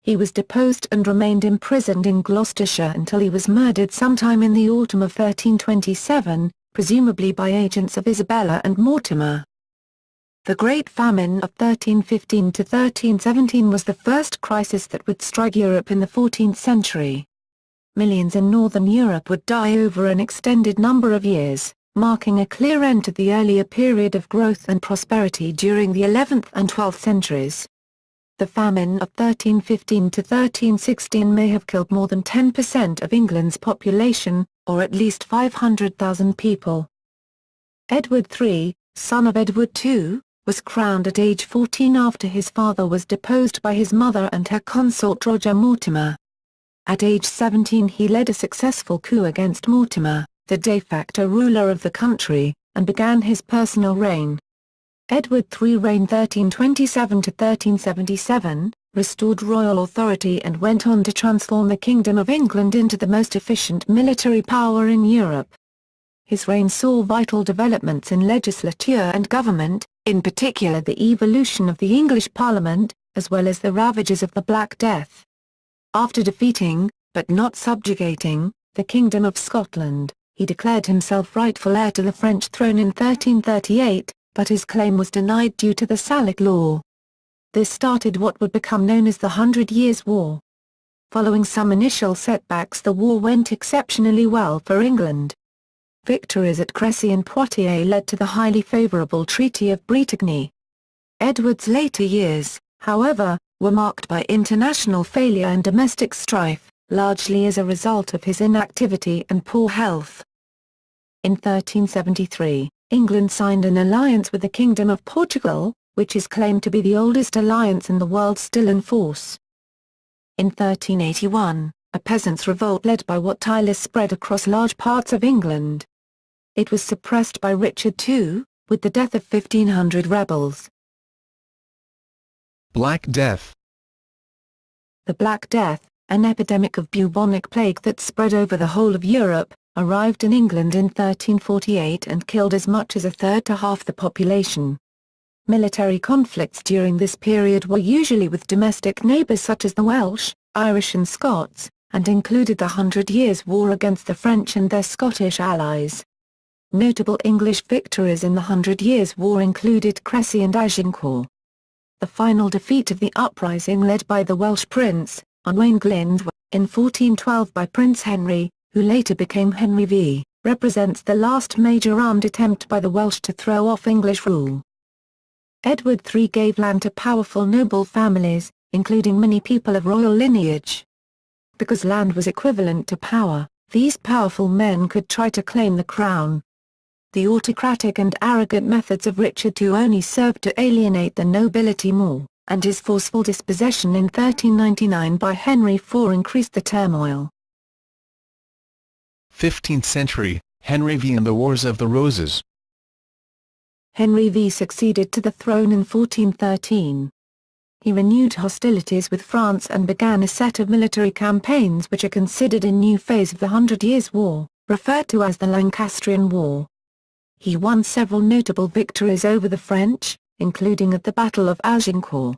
He was deposed and remained imprisoned in Gloucestershire until he was murdered sometime in the autumn of 1327, presumably by agents of Isabella and Mortimer. The Great Famine of 1315 to 1317 was the first crisis that would strike Europe in the 14th century. Millions in northern Europe would die over an extended number of years, marking a clear end to the earlier period of growth and prosperity during the 11th and 12th centuries. The famine of 1315 to 1316 may have killed more than 10% of England's population, or at least 500,000 people. Edward III, son of Edward II, was crowned at age 14 after his father was deposed by his mother and her consort Roger Mortimer. At age 17 he led a successful coup against Mortimer, the de facto ruler of the country, and began his personal reign. Edward III reigned 1327–1377, restored royal authority and went on to transform the Kingdom of England into the most efficient military power in Europe. His reign saw vital developments in legislature and government, in particular the evolution of the English Parliament, as well as the ravages of the Black Death. After defeating, but not subjugating, the Kingdom of Scotland, he declared himself rightful heir to the French throne in 1338, but his claim was denied due to the Salic Law. This started what would become known as the 100 Years' War. Following some initial setbacks, the war went exceptionally well for England. Victories at Crécy and Poitiers led to the highly favourable Treaty of Bretigny. Edward's later years, however, were marked by international failure and domestic strife, largely as a result of his inactivity and poor health. In 1373, England signed an alliance with the Kingdom of Portugal, which is claimed to be the oldest alliance in the world still in force. In 1381, a peasants' revolt led by Wat Tyler spread across large parts of England. It was suppressed by Richard II, with the death of 1,500 rebels. Black Death. The Black Death, an epidemic of bubonic plague that spread over the whole of Europe, arrived in England in 1348 and killed as much as a third to half the population. Military conflicts during this period were usually with domestic neighbours such as the Welsh, Irish and Scots, and included the 100 Years' War against the French and their Scottish allies. Notable English victories in the 100 Years' War included Crécy and Agincourt. The final defeat of the uprising led by the Welsh prince, Owain Glyndwr, in 1412 by Prince Henry, who later became Henry V, represents the last major armed attempt by the Welsh to throw off English rule. Edward III gave land to powerful noble families, including many people of royal lineage. Because land was equivalent to power, these powerful men could try to claim the crown. The autocratic and arrogant methods of Richard II only served to alienate the nobility more, and his forceful dispossession in 1399 by Henry IV increased the turmoil. 15th century, Henry V and the Wars of the Roses. Henry V succeeded to the throne in 1413. He renewed hostilities with France and began a set of military campaigns which are considered a new phase of the 100 Years' War, referred to as the Lancastrian War. He won several notable victories over the French, including at the Battle of Agincourt.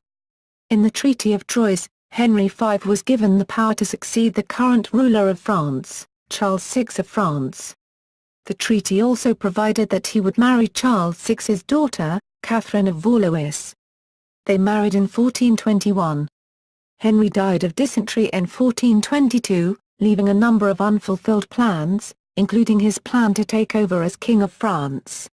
In the Treaty of Troyes, Henry V was given the power to succeed the current ruler of France, Charles VI of France. The treaty also provided that he would marry Charles VI's daughter, Catherine of Valois. They married in 1421. Henry died of dysentery in 1422, leaving a number of unfulfilled plans, including his plan to take over as King of France.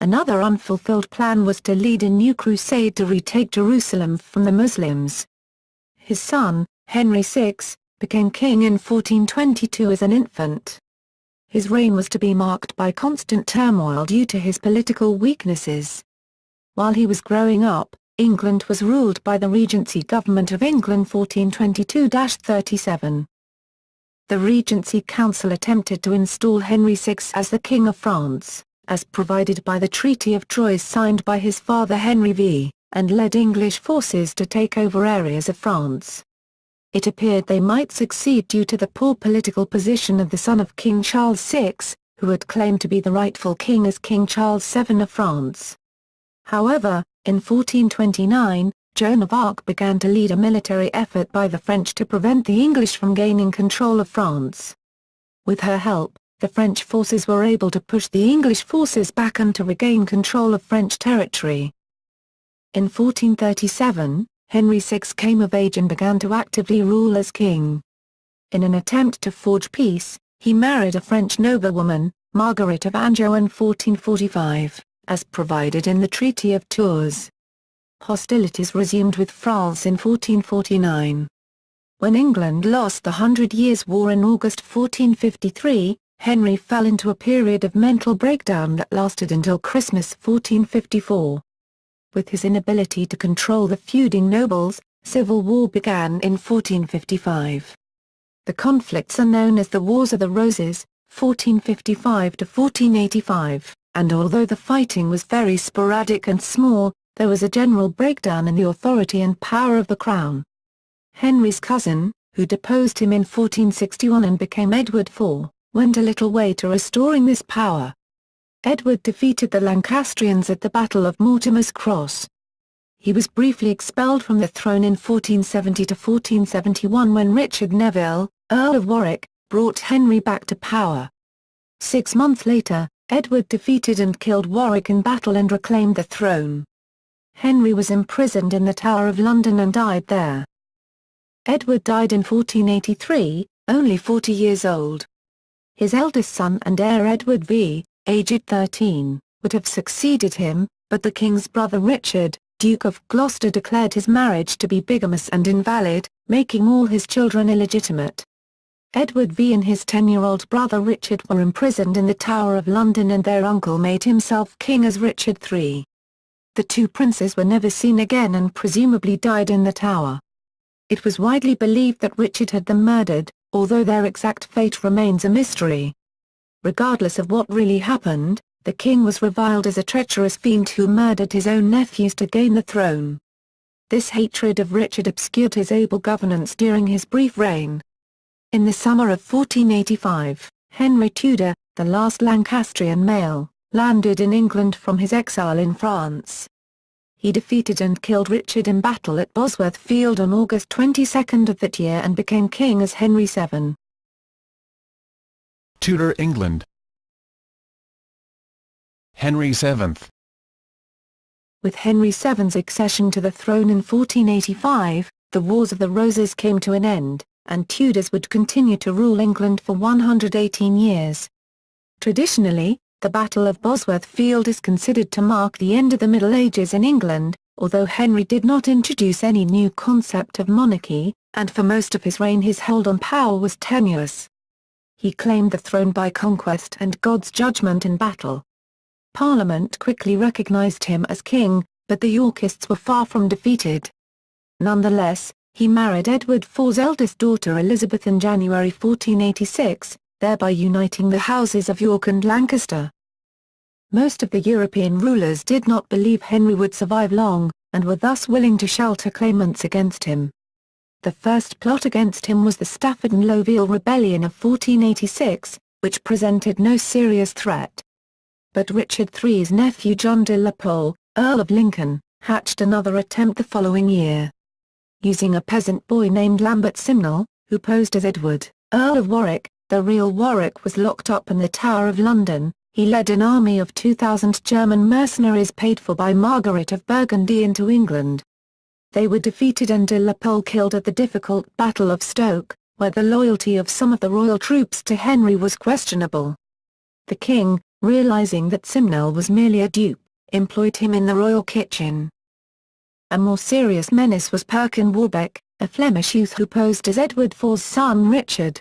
Another unfulfilled plan was to lead a new crusade to retake Jerusalem from the Muslims. His son, Henry VI, became king in 1422 as an infant. His reign was to be marked by constant turmoil due to his political weaknesses. While he was growing up, England was ruled by the Regency Government of England 1422–37. The Regency Council attempted to install Henry VI as the King of France, as provided by the Treaty of Troyes signed by his father Henry V, and led English forces to take over areas of France. It appeared they might succeed due to the poor political position of the son of King Charles VI, who had claimed to be the rightful king as King Charles VII of France. However, in 1429, Joan of Arc began to lead a military effort by the French to prevent the English from gaining control of France. With her help, the French forces were able to push the English forces back and to regain control of French territory. In 1437, Henry VI came of age and began to actively rule as king. In an attempt to forge peace, he married a French noblewoman, Margaret of Anjou in 1445, as provided in the Treaty of Tours. Hostilities resumed with France in 1449. When England lost the 100 Years' War in August 1453, Henry fell into a period of mental breakdown that lasted until Christmas 1454. With his inability to control the feuding nobles, civil war began in 1455. The conflicts are known as the Wars of the Roses, 1455 to 1485, and although the fighting was very sporadic and small, there was a general breakdown in the authority and power of the crown. Henry's cousin, who deposed him in 1461 and became Edward IV, went a little way to restoring this power. Edward defeated the Lancastrians at the Battle of Mortimer's Cross. He was briefly expelled from the throne in 1470 to 1471 when Richard Neville, Earl of Warwick, brought Henry back to power. 6 months later, Edward defeated and killed Warwick in battle and reclaimed the throne. Henry was imprisoned in the Tower of London and died there. Edward died in 1483, only 40 years old. His eldest son and heir Edward V, aged 13, would have succeeded him, but the king's brother Richard, Duke of Gloucester, declared his marriage to be bigamous and invalid, making all his children illegitimate. Edward V and his 10-year-old brother Richard were imprisoned in the Tower of London and their uncle made himself king as Richard III. The two princes were never seen again and presumably died in the Tower. It was widely believed that Richard had them murdered, although their exact fate remains a mystery. Regardless of what really happened, the king was reviled as a treacherous fiend who murdered his own nephews to gain the throne. This hatred of Richard obscured his able governance during his brief reign. In the summer of 1485, Henry Tudor, the last Lancastrian male, landed in England from his exile in France. He defeated and killed Richard in battle at Bosworth Field on August 22 of that year and became king as Henry VII. Tudor England. Henry VII. With Henry VII's accession to the throne in 1485, the Wars of the Roses came to an end, and Tudors would continue to rule England for 118 years. Traditionally, the Battle of Bosworth Field is considered to mark the end of the Middle Ages in England, although Henry did not introduce any new concept of monarchy, and for most of his reign his hold on power was tenuous. He claimed the throne by conquest and God's judgment in battle. Parliament quickly recognised him as king, but the Yorkists were far from defeated. Nonetheless, he married Edward IV's eldest daughter Elizabeth in January 1486, thereby uniting the houses of York and Lancaster. Most of the European rulers did not believe Henry would survive long, and were thus willing to shelter claimants against him. The first plot against him was the Stafford and Lochiel Rebellion of 1486, which presented no serious threat. But Richard III's nephew John de la Pole, Earl of Lincoln, hatched another attempt the following year. Using a peasant boy named Lambert Simnel, who posed as Edward, Earl of Warwick, the real Warwick was locked up in the Tower of London. He led an army of 2,000 German mercenaries paid for by Margaret of Burgundy into England. They were defeated and de la Pole killed at the difficult Battle of Stoke, where the loyalty of some of the royal troops to Henry was questionable. The king, realizing that Simnel was merely a dupe, employed him in the royal kitchen. A more serious menace was Perkin Warbeck, a Flemish youth who posed as Edward IV's son Richard.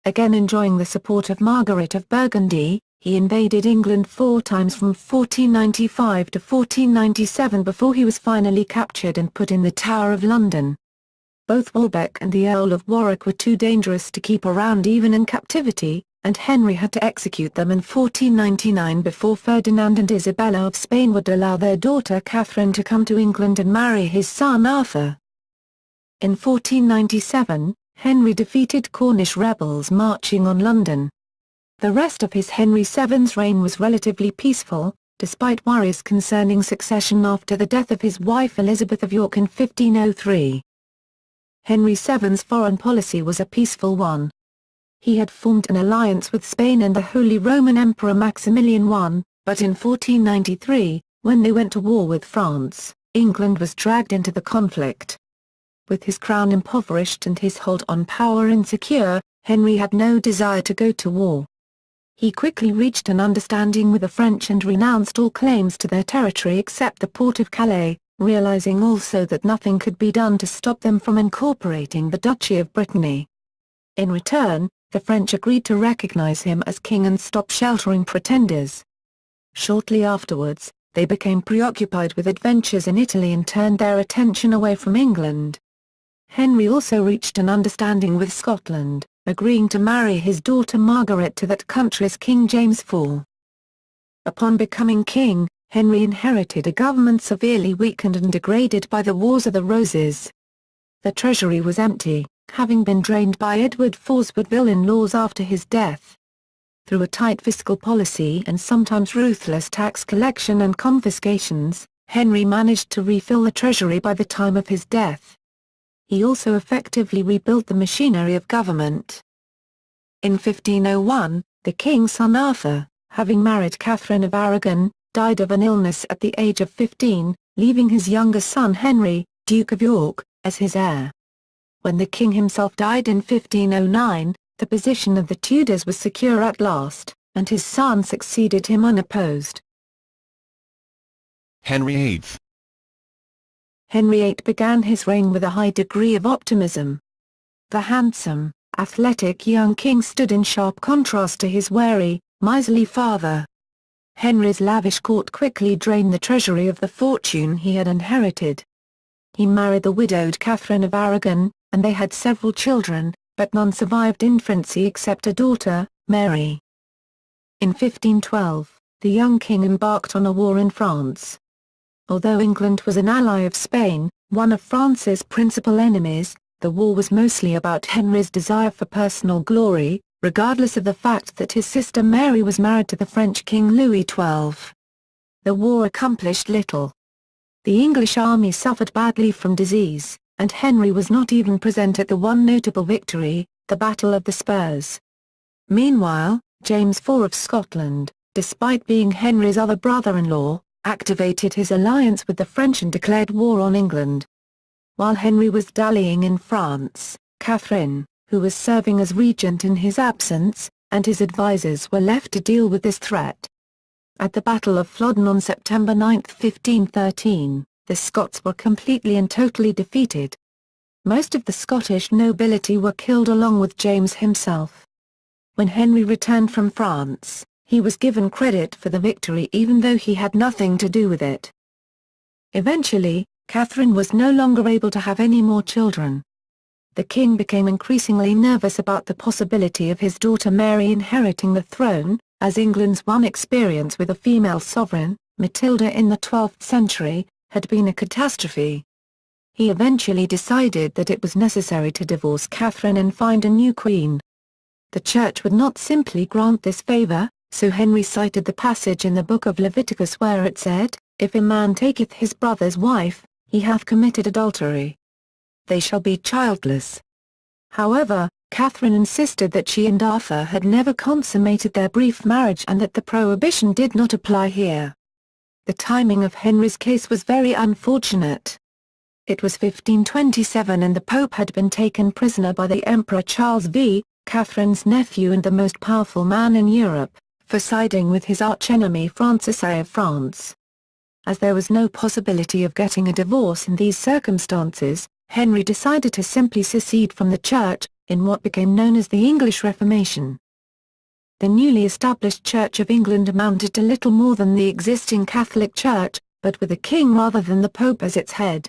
Again enjoying the support of Margaret of Burgundy, he invaded England 4 times from 1495 to 1497 before he was finally captured and put in the Tower of London. Both Warbeck and the Earl of Warwick were too dangerous to keep around even in captivity, and Henry had to execute them in 1499 before Ferdinand and Isabella of Spain would allow their daughter Catherine to come to England and marry his son Arthur. In 1497, Henry defeated Cornish rebels marching on London. The rest of his Henry VII's reign was relatively peaceful, despite worries concerning succession after the death of his wife Elizabeth of York in 1503. Henry VII's foreign policy was a peaceful one. He had formed an alliance with Spain and the Holy Roman Emperor Maximilian I, but in 1493, when they went to war with France, England was dragged into the conflict. With his crown impoverished and his hold on power insecure, Henry had no desire to go to war. He quickly reached an understanding with the French and renounced all claims to their territory except the port of Calais, realizing also that nothing could be done to stop them from incorporating the Duchy of Brittany. In return, the French agreed to recognize him as king and stop sheltering pretenders. Shortly afterwards, they became preoccupied with adventures in Italy and turned their attention away from England. Henry also reached an understanding with Scotland, agreeing to marry his daughter Margaret to that country's King James IV. Upon becoming king, Henry inherited a government severely weakened and degraded by the Wars of the Roses. The treasury was empty, having been drained by Edward IV's Woodville-in-laws after his death. Through a tight fiscal policy and sometimes ruthless tax collection and confiscations, Henry managed to refill the treasury by the time of his death. He also effectively rebuilt the machinery of government. In 1501, the king's son Arthur, having married Catherine of Aragon, died of an illness at the age of 15, leaving his younger son Henry, Duke of York, as his heir. When the king himself died in 1509, the position of the Tudors was secure at last, and his son succeeded him unopposed. Henry VIII. Henry VIII began his reign with a high degree of optimism. The handsome, athletic young king stood in sharp contrast to his wary, miserly father. Henry's lavish court quickly drained the treasury of the fortune he had inherited. He married the widowed Catherine of Aragon, and they had several children, but none survived infancy except a daughter, Mary. In 1512, the young king embarked on a war in France. Although England was an ally of Spain, one of France's principal enemies, the war was mostly about Henry's desire for personal glory, regardless of the fact that his sister Mary was married to the French King Louis XII. The war accomplished little. The English army suffered badly from disease, and Henry was not even present at the one notable victory, the Battle of the Spurs. Meanwhile, James IV of Scotland, despite being Henry's other brother-in-law, activated his alliance with the French and declared war on England. While Henry was dallying in France, Catherine, who was serving as regent in his absence, and his advisers were left to deal with this threat. At the Battle of Flodden on September 9, 1513, the Scots were completely and totally defeated. Most of the Scottish nobility were killed along with James himself. When Henry returned from France, he was given credit for the victory even though he had nothing to do with it. Eventually, Catherine was no longer able to have any more children. The king became increasingly nervous about the possibility of his daughter Mary inheriting the throne, as England's one experience with a female sovereign, Matilda in the 12th century, had been a catastrophe. He eventually decided that it was necessary to divorce Catherine and find a new queen. The church would not simply grant this favor, so Henry cited the passage in the book of Leviticus where it said, "If a man taketh his brother's wife, he hath committed adultery. They shall be childless." However, Catherine insisted that she and Arthur had never consummated their brief marriage and that the prohibition did not apply here. The timing of Henry's case was very unfortunate. It was 1527 and the Pope had been taken prisoner by the Emperor Charles V, Catherine's nephew and the most powerful man in Europe, for siding with his archenemy Francis I of France. As there was no possibility of getting a divorce in these circumstances, Henry decided to simply secede from the Church, in what became known as the English Reformation. The newly established Church of England amounted to little more than the existing Catholic Church, but with a king rather than the Pope as its head.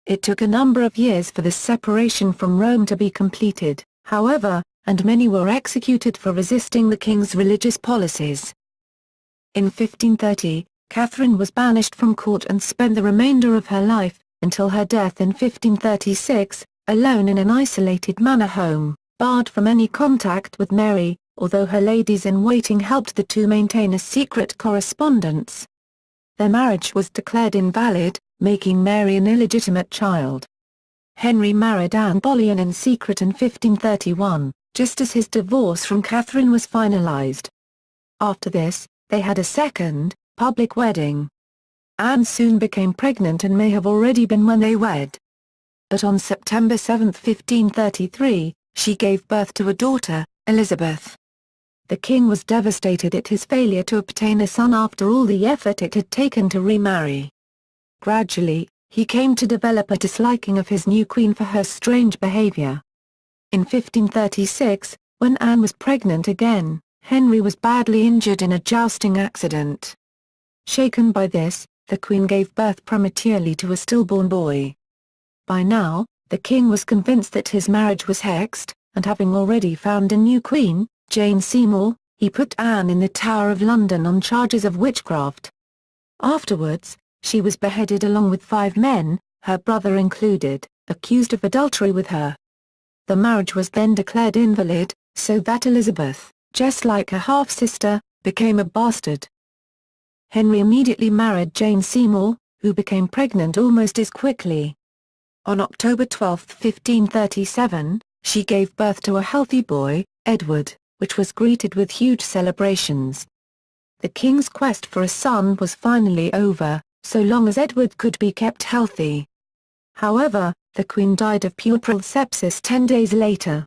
It took a number of years for this separation from Rome to be completed, however, and many were executed for resisting the king's religious policies. In 1530, Catherine was banished from court and spent the remainder of her life, until her death in 1536, alone in an isolated manor home, barred from any contact with Mary, although her ladies-in-waiting helped the two maintain a secret correspondence. Their marriage was declared invalid, making Mary an illegitimate child. Henry married Anne Boleyn in secret in 1531, just as his divorce from Catherine was finalized. After this, they had a second, public wedding. Anne soon became pregnant and may have already been when they wed. But on September 7, 1533, she gave birth to a daughter, Elizabeth. The king was devastated at his failure to obtain a son after all the effort it had taken to remarry. Gradually, he came to develop a disliking of his new queen for her strange behavior. In 1536, when Anne was pregnant again, Henry was badly injured in a jousting accident. Shaken by this, the Queen gave birth prematurely to a stillborn boy. By now, the king was convinced that his marriage was hexed, and having already found a new queen, Jane Seymour, he put Anne in the Tower of London on charges of witchcraft. Afterwards, she was beheaded along with 5 men, her brother included, accused of adultery with her. The marriage was then declared invalid, so that Elizabeth, just like her half-sister, became a bastard. Henry immediately married Jane Seymour, who became pregnant almost as quickly. On October 12, 1537, she gave birth to a healthy boy, Edward, which was greeted with huge celebrations. The king's quest for a son was finally over, so long as Edward could be kept healthy. However, the Queen died of puerperal sepsis 10 days later.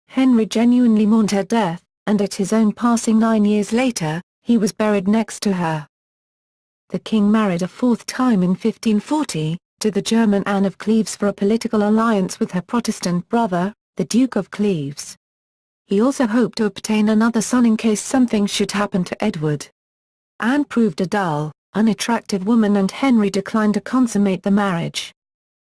Henry genuinely mourned her death, and at his own passing 9 years later, he was buried next to her. The king married a 4th time in 1540, to the German Anne of Cleves for a political alliance with her Protestant brother, the Duke of Cleves. He also hoped to obtain another son in case something should happen to Edward. Anne proved a dull, unattractive woman and Henry declined to consummate the marriage.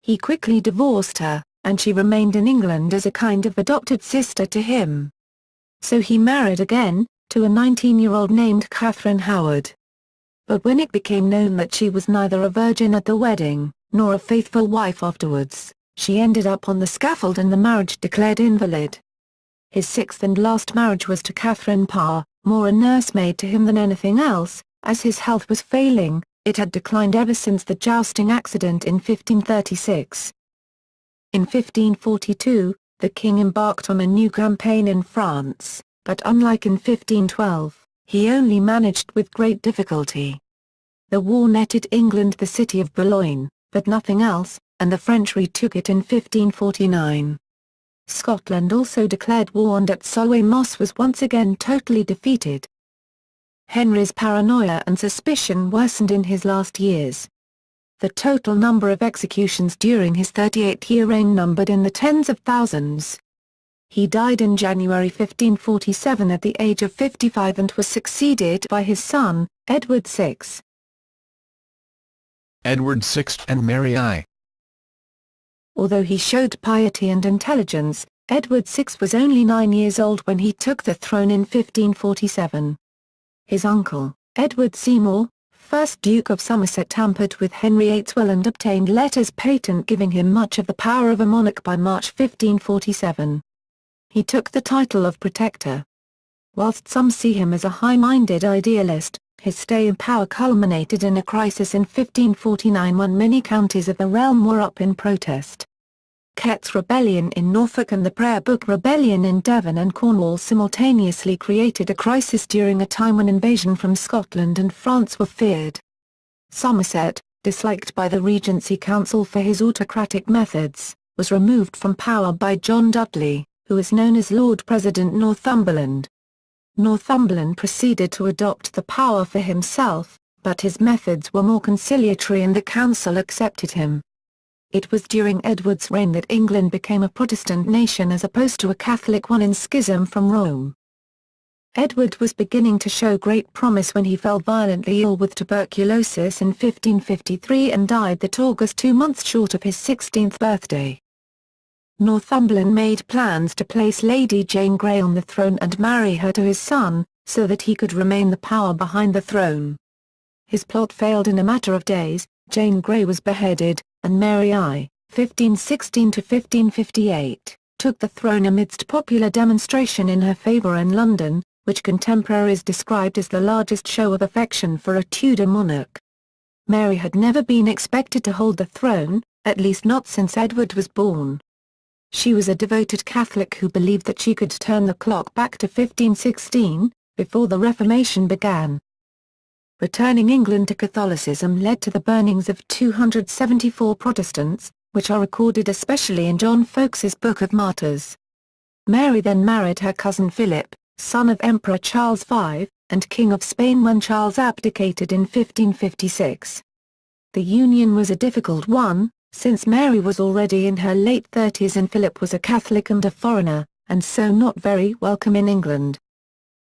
He quickly divorced her, and she remained in England as a kind of adopted sister to him. So he married again, to a 19-year-old named Catherine Howard. But when it became known that she was neither a virgin at the wedding, nor a faithful wife afterwards, she ended up on the scaffold and the marriage declared invalid. His 6th and last marriage was to Catherine Parr, more a nursemaid to him than anything else, as his health was failing. It had declined ever since the jousting accident in 1536. In 1542, the king embarked on a new campaign in France, but unlike in 1512, he only managed with great difficulty. The war netted England the city of Boulogne, but nothing else, and the French retook it in 1549. Scotland also declared war and at Solway Moss was once again totally defeated. Henry's paranoia and suspicion worsened in his last years. The total number of executions during his 38-year reign numbered in the tens of thousands. He died in January 1547 at the age of 55 and was succeeded by his son, Edward VI. Edward VI and Mary I. Although he showed piety and intelligence, Edward VI was only 9 years old when he took the throne in 1547. His uncle, Edward Seymour, 1st Duke of Somerset, tampered with Henry VIII's will and obtained letters patent giving him much of the power of a monarch by March 1547. He took the title of Protector. Whilst some see him as a high-minded idealist, his stay in power culminated in a crisis in 1549 when many counties of the realm were up in protest. Kett's Rebellion in Norfolk and the Prayer Book Rebellion in Devon and Cornwall simultaneously created a crisis during a time when invasion from Scotland and France were feared. Somerset, disliked by the Regency Council for his autocratic methods, was removed from power by John Dudley, who is known as Lord President Northumberland. Northumberland proceeded to adopt the power for himself, but his methods were more conciliatory and the council accepted him. It was during Edward's reign that England became a Protestant nation as opposed to a Catholic one in schism from Rome. Edward was beginning to show great promise when he fell violently ill with tuberculosis in 1553 and died that August 2 months short of his 16th birthday. Northumberland made plans to place Lady Jane Grey on the throne and marry her to his son, so that he could remain the power behind the throne. His plot failed in a matter of days. Jane Grey was beheaded, and Mary I, 1516–1558, took the throne amidst popular demonstration in her favour in London, which contemporaries described as the largest show of affection for a Tudor monarch. Mary had never been expected to hold the throne, at least not since Edward was born. She was a devoted Catholic who believed that she could turn the clock back to 1516, before the Reformation began. Returning England to Catholicism led to the burnings of 274 Protestants, which are recorded especially in John Fowlkes's Book of Martyrs. Mary then married her cousin Philip, son of Emperor Charles V, and King of Spain when Charles abdicated in 1556. The union was a difficult one, since Mary was already in her late 30s and Philip was a Catholic and a foreigner, and so not very welcome in England.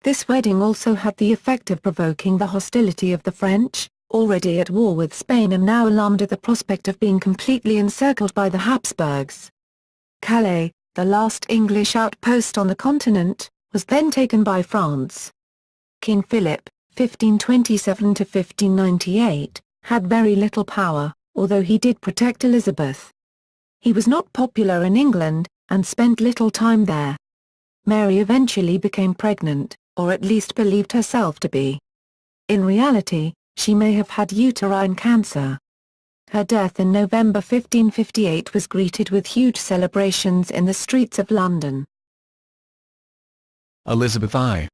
This wedding also had the effect of provoking the hostility of the French, already at war with Spain and now alarmed at the prospect of being completely encircled by the Habsburgs. Calais, the last English outpost on the continent, was then taken by France. King Philip, 1527–1598, had very little power, although he did protect Elizabeth. He was not popular in England, and spent little time there. Mary eventually became pregnant, or at least believed herself to be. In reality, she may have had uterine cancer. Her death in November 1558 was greeted with huge celebrations in the streets of London. Elizabeth I.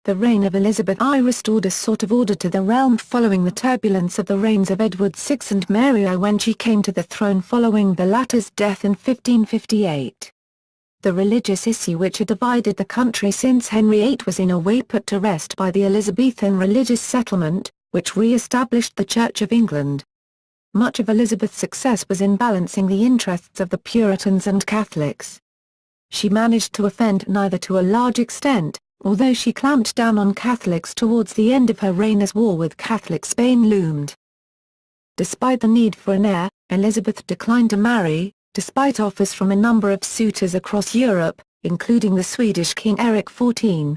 The reign of Elizabeth I restored a sort of order to the realm following the turbulence of the reigns of Edward VI and Mary I when she came to the throne following the latter's death in 1558. The religious issue which had divided the country since Henry VIII was in a way put to rest by the Elizabethan religious settlement, which re-established the Church of England. Much of Elizabeth's success was in balancing the interests of the Puritans and Catholics. She managed to offend neither to a large extent, although she clamped down on Catholics towards the end of her reign as war with Catholic Spain loomed. Despite the need for an heir, Elizabeth declined to marry, despite offers from a number of suitors across Europe, including the Swedish King Erik XIV.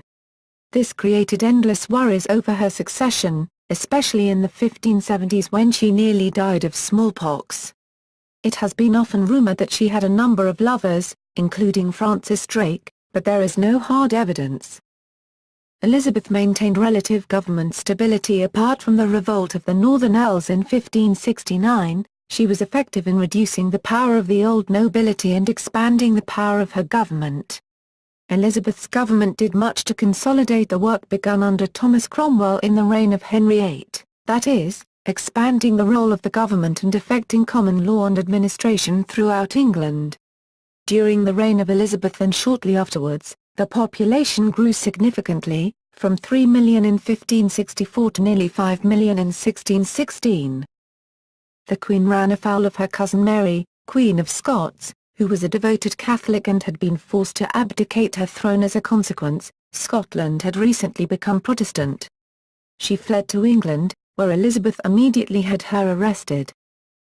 This created endless worries over her succession, especially in the 1570s when she nearly died of smallpox. It has been often rumored that she had a number of lovers, including Francis Drake, but there is no hard evidence. Elizabeth maintained relative government stability apart from the revolt of the Northern Earls in 1569. She was effective in reducing the power of the old nobility and expanding the power of her government. Elizabeth's government did much to consolidate the work begun under Thomas Cromwell in the reign of Henry VIII, that is, expanding the role of the government and effecting common law and administration throughout England. During the reign of Elizabeth and shortly afterwards, the population grew significantly, from 3 million in 1564 to nearly 5 million in 1616. The Queen ran afoul of her cousin Mary, Queen of Scots, who was a devoted Catholic and had been forced to abdicate her throne as a consequence. Scotland had recently become Protestant. She fled to England, where Elizabeth immediately had her arrested.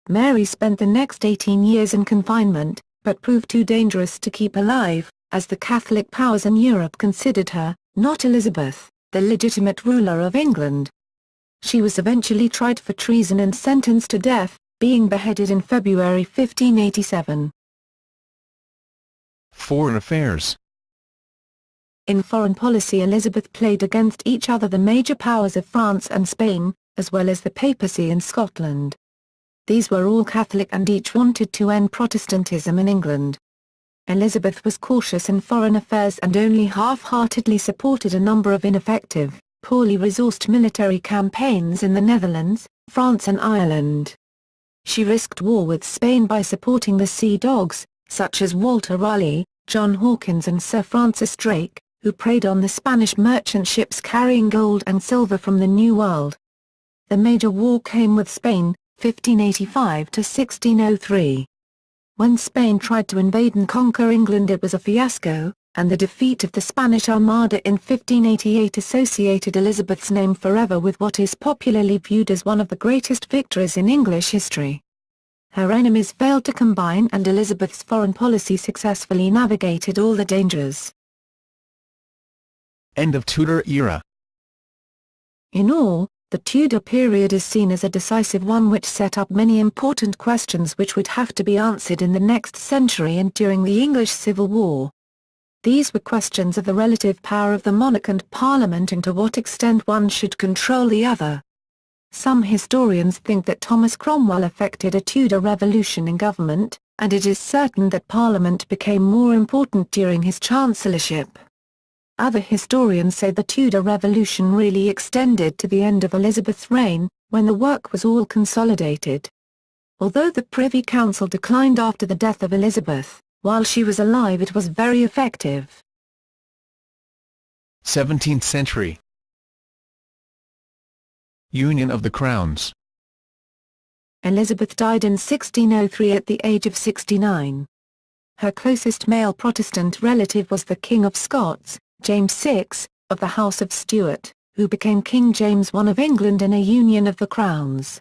Mary spent the next 18 years in confinement, but proved too dangerous to keep alive, as the Catholic powers in Europe considered her, not Elizabeth, the legitimate ruler of England. She was eventually tried for treason and sentenced to death, being beheaded in February 1587. Foreign affairs. In foreign policy, Elizabeth played against each other the major powers of France and Spain, as well as the papacy in Scotland. These were all Catholic and each wanted to end Protestantism in England. Elizabeth was cautious in foreign affairs and only half-heartedly supported a number of ineffective, poorly resourced military campaigns in the Netherlands, France and Ireland. She risked war with Spain by supporting the Sea Dogs, such as Walter Raleigh, John Hawkins and Sir Francis Drake, who preyed on the Spanish merchant ships carrying gold and silver from the New World. The major war came with Spain, 1585 to 1603. When Spain tried to invade and conquer England it was a fiasco, and the defeat of the Spanish Armada in 1588 associated Elizabeth's name forever with what is popularly viewed as one of the greatest victories in English history. Her enemies failed to combine and Elizabeth's foreign policy successfully navigated all the dangers. End of Tudor era. In all, the Tudor period is seen as a decisive one which set up many important questions which would have to be answered in the next century and during the English Civil War. These were questions of the relative power of the monarch and parliament and to what extent one should control the other. Some historians think that Thomas Cromwell effected a Tudor revolution in government, and it is certain that parliament became more important during his chancellorship. Other historians say the Tudor Revolution really extended to the end of Elizabeth's reign, when the work was all consolidated. Although the Privy Council declined after the death of Elizabeth, while she was alive it was very effective. 17th century. Union of the Crowns. Elizabeth died in 1603 at the age of 69. Her closest male Protestant relative was the King of Scots, James VI, of the House of Stuart, who became King James I of England in a union of the crowns.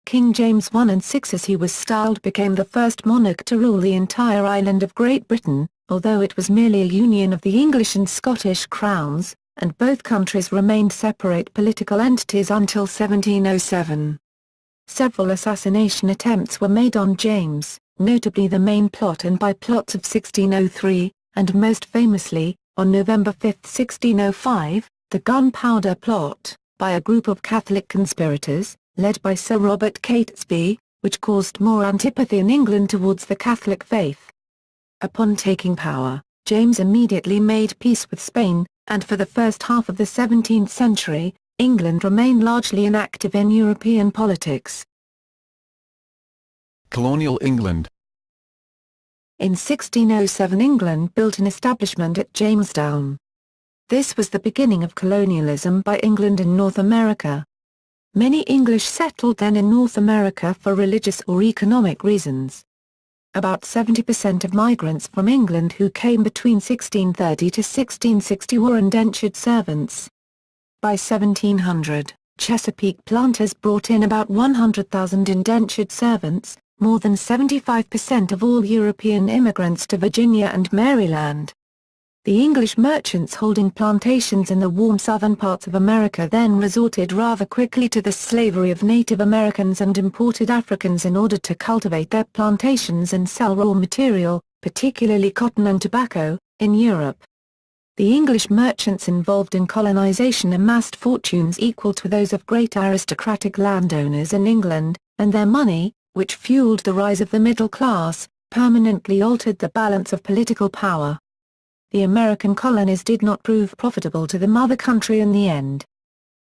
King James I and VI, as he was styled, became the first monarch to rule the entire island of Great Britain, although it was merely a union of the English and Scottish crowns, and both countries remained separate political entities until 1707. Several assassination attempts were made on James, notably the main plot and by-plots of 1603, and most famously, on November 5, 1605, the Gunpowder Plot, by a group of Catholic conspirators, led by Sir Robert Catesby, which caused more antipathy in England towards the Catholic faith. Upon taking power, James immediately made peace with Spain, and for the first half of the 17th century, England remained largely inactive in European politics. Colonial England. In 1607 England built an establishment at Jamestown. This was the beginning of colonialism by England in North America. Many English settled then in North America for religious or economic reasons. About 70% of migrants from England who came between 1630 to 1660 were indentured servants. By 1700, Chesapeake planters brought in about 100,000 indentured servants, more than 75% of all European immigrants to Virginia and Maryland. The English merchants holding plantations in the warm southern parts of America then resorted rather quickly to the slavery of Native Americans and imported Africans in order to cultivate their plantations and sell raw material, particularly cotton and tobacco, in Europe. The English merchants involved in colonization amassed fortunes equal to those of great aristocratic landowners in England, and their money, which fueled the rise of the middle class, permanently altered the balance of political power. The American colonies did not prove profitable to the mother country in the end.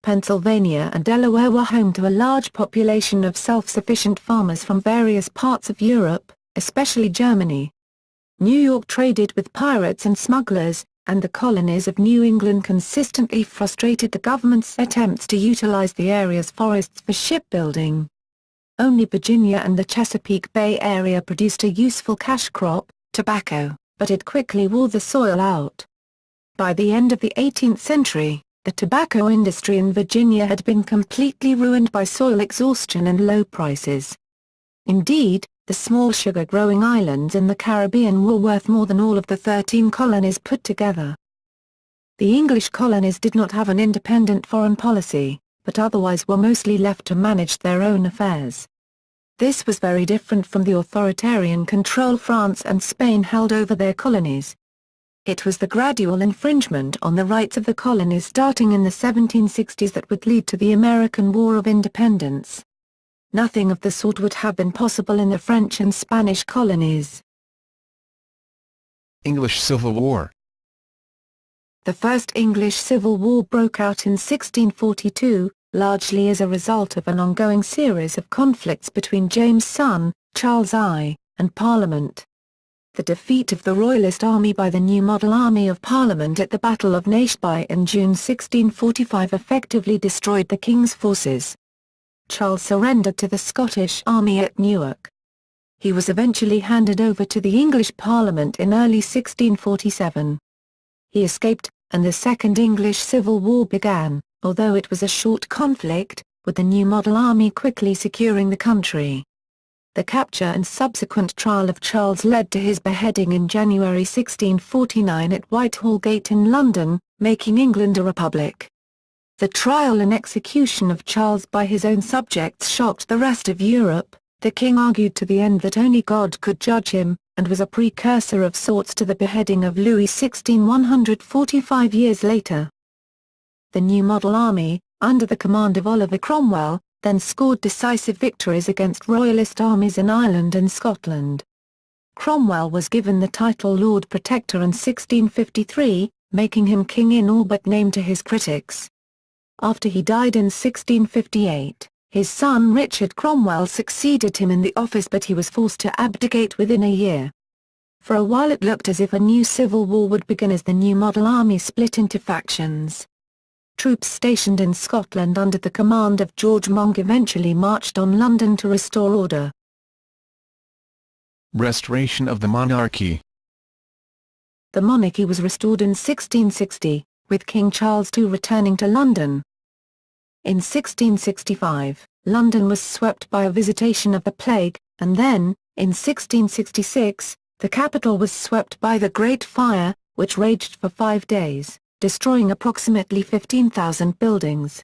Pennsylvania and Delaware were home to a large population of self-sufficient farmers from various parts of Europe, especially Germany. New York traded with pirates and smugglers, and the colonies of New England consistently frustrated the government's attempts to utilize the area's forests for shipbuilding. Only Virginia and the Chesapeake Bay area produced a useful cash crop, tobacco, but it quickly wore the soil out. By the end of the 18th century, the tobacco industry in Virginia had been completely ruined by soil exhaustion and low prices. Indeed, the small sugar-growing islands in the Caribbean were worth more than all of the 13 colonies put together. The English colonies did not have an independent foreign policy, but otherwise were mostly left to manage their own affairs. This was very different from the authoritarian control France and Spain held over their colonies. It was the gradual infringement on the rights of the colonies starting in the 1760s that would lead to the American War of Independence. Nothing of the sort would have been possible in the French and Spanish colonies. English Civil War. The First English Civil War broke out in 1642, largely as a result of an ongoing series of conflicts between James' son, Charles I, and Parliament. The defeat of the Royalist army by the New Model Army of Parliament at the Battle of Naseby in June 1645 effectively destroyed the king's forces. Charles surrendered to the Scottish army at Newark. He was eventually handed over to the English Parliament in early 1647. He escaped, and the Second English Civil War began, although it was a short conflict, with the New Model Army quickly securing the country. The capture and subsequent trial of Charles led to his beheading in January 1649 at Whitehall Gate in London, making England a republic. The trial and execution of Charles by his own subjects shocked the rest of Europe. The king argued to the end that only God could judge him, and was a precursor of sorts to the beheading of Louis XVI 145 years later. The New Model Army, under the command of Oliver Cromwell, then scored decisive victories against Royalist armies in Ireland and Scotland. Cromwell was given the title Lord Protector in 1653, making him king in all but name to his critics. After he died in 1658, his son Richard Cromwell succeeded him in the office, but he was forced to abdicate within a year. For a while it looked as if a new civil war would begin as the New Model Army split into factions. Troops stationed in Scotland under the command of George Monk eventually marched on London to restore order. Restoration of the monarchy. the monarchy was restored in 1660, with King Charles II returning to London. In 1665, London was swept by a visitation of the plague, and then, in 1666, the capital was swept by the Great Fire, which raged for 5 days, destroying approximately 15,000 buildings.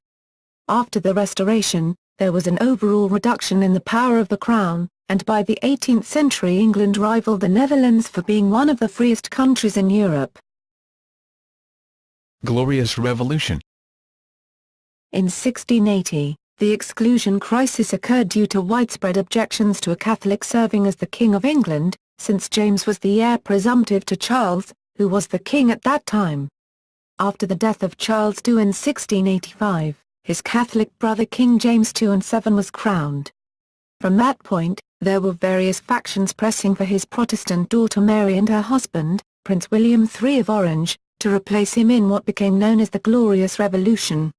After the restoration, there was an overall reduction in the power of the crown, and by the 18th century England rivaled the Netherlands for being one of the freest countries in Europe. Glorious Revolution. In 1680, the exclusion crisis occurred due to widespread objections to a Catholic serving as the King of England, since James was the heir presumptive to Charles, who was the king at that time. After the death of Charles II in 1685, his Catholic brother King James II was crowned. From that point, there were various factions pressing for his Protestant daughter Mary and her husband, Prince William III of Orange, to replace him in what became known as the Glorious Revolution.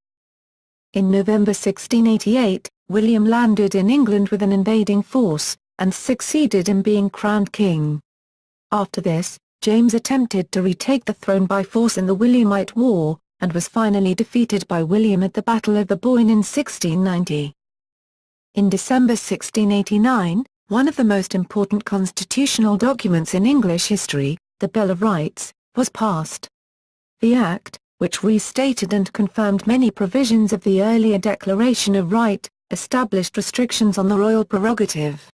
In November 1688, William landed in England with an invading force, and succeeded in being crowned king. After this, James attempted to retake the throne by force in the Williamite War, and was finally defeated by William at the Battle of the Boyne in 1690. In December 1689, one of the most important constitutional documents in English history, the Bill of Rights, was passed. The Act, which restated and confirmed many provisions of the earlier Declaration of Right, established restrictions on the royal prerogative.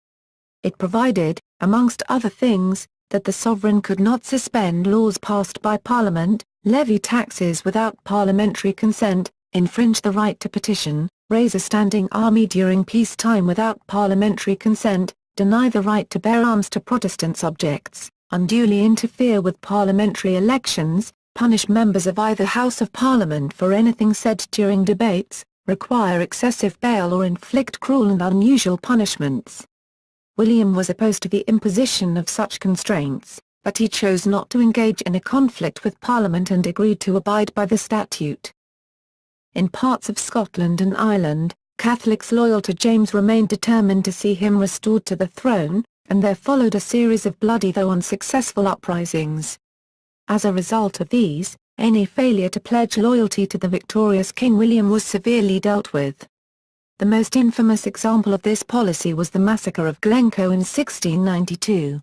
It provided, amongst other things, that the sovereign could not suspend laws passed by Parliament, levy taxes without parliamentary consent, infringe the right to petition, raise a standing army during peacetime without parliamentary consent, deny the right to bear arms to Protestant subjects, unduly interfere with parliamentary elections, punish members of either House of Parliament for anything said during debates, require excessive bail or inflict cruel and unusual punishments. William was opposed to the imposition of such constraints, but he chose not to engage in a conflict with Parliament and agreed to abide by the statute. In parts of Scotland and Ireland, Catholics loyal to James remained determined to see him restored to the throne, and there followed a series of bloody though unsuccessful uprisings. As a result of these, any failure to pledge loyalty to the victorious King William was severely dealt with. The most infamous example of this policy was the massacre of Glencoe in 1692.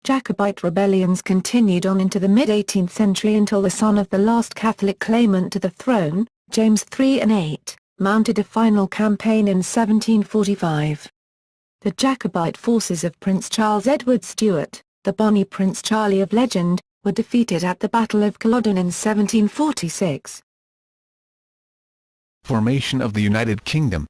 Jacobite rebellions continued on into the mid-18th century until the son of the last Catholic claimant to the throne, James III and VIII, mounted a final campaign in 1745. The Jacobite forces of Prince Charles Edward Stuart, the Bonnie Prince Charlie of legend, were defeated at the Battle of Culloden in 1746. Formation of the United Kingdom.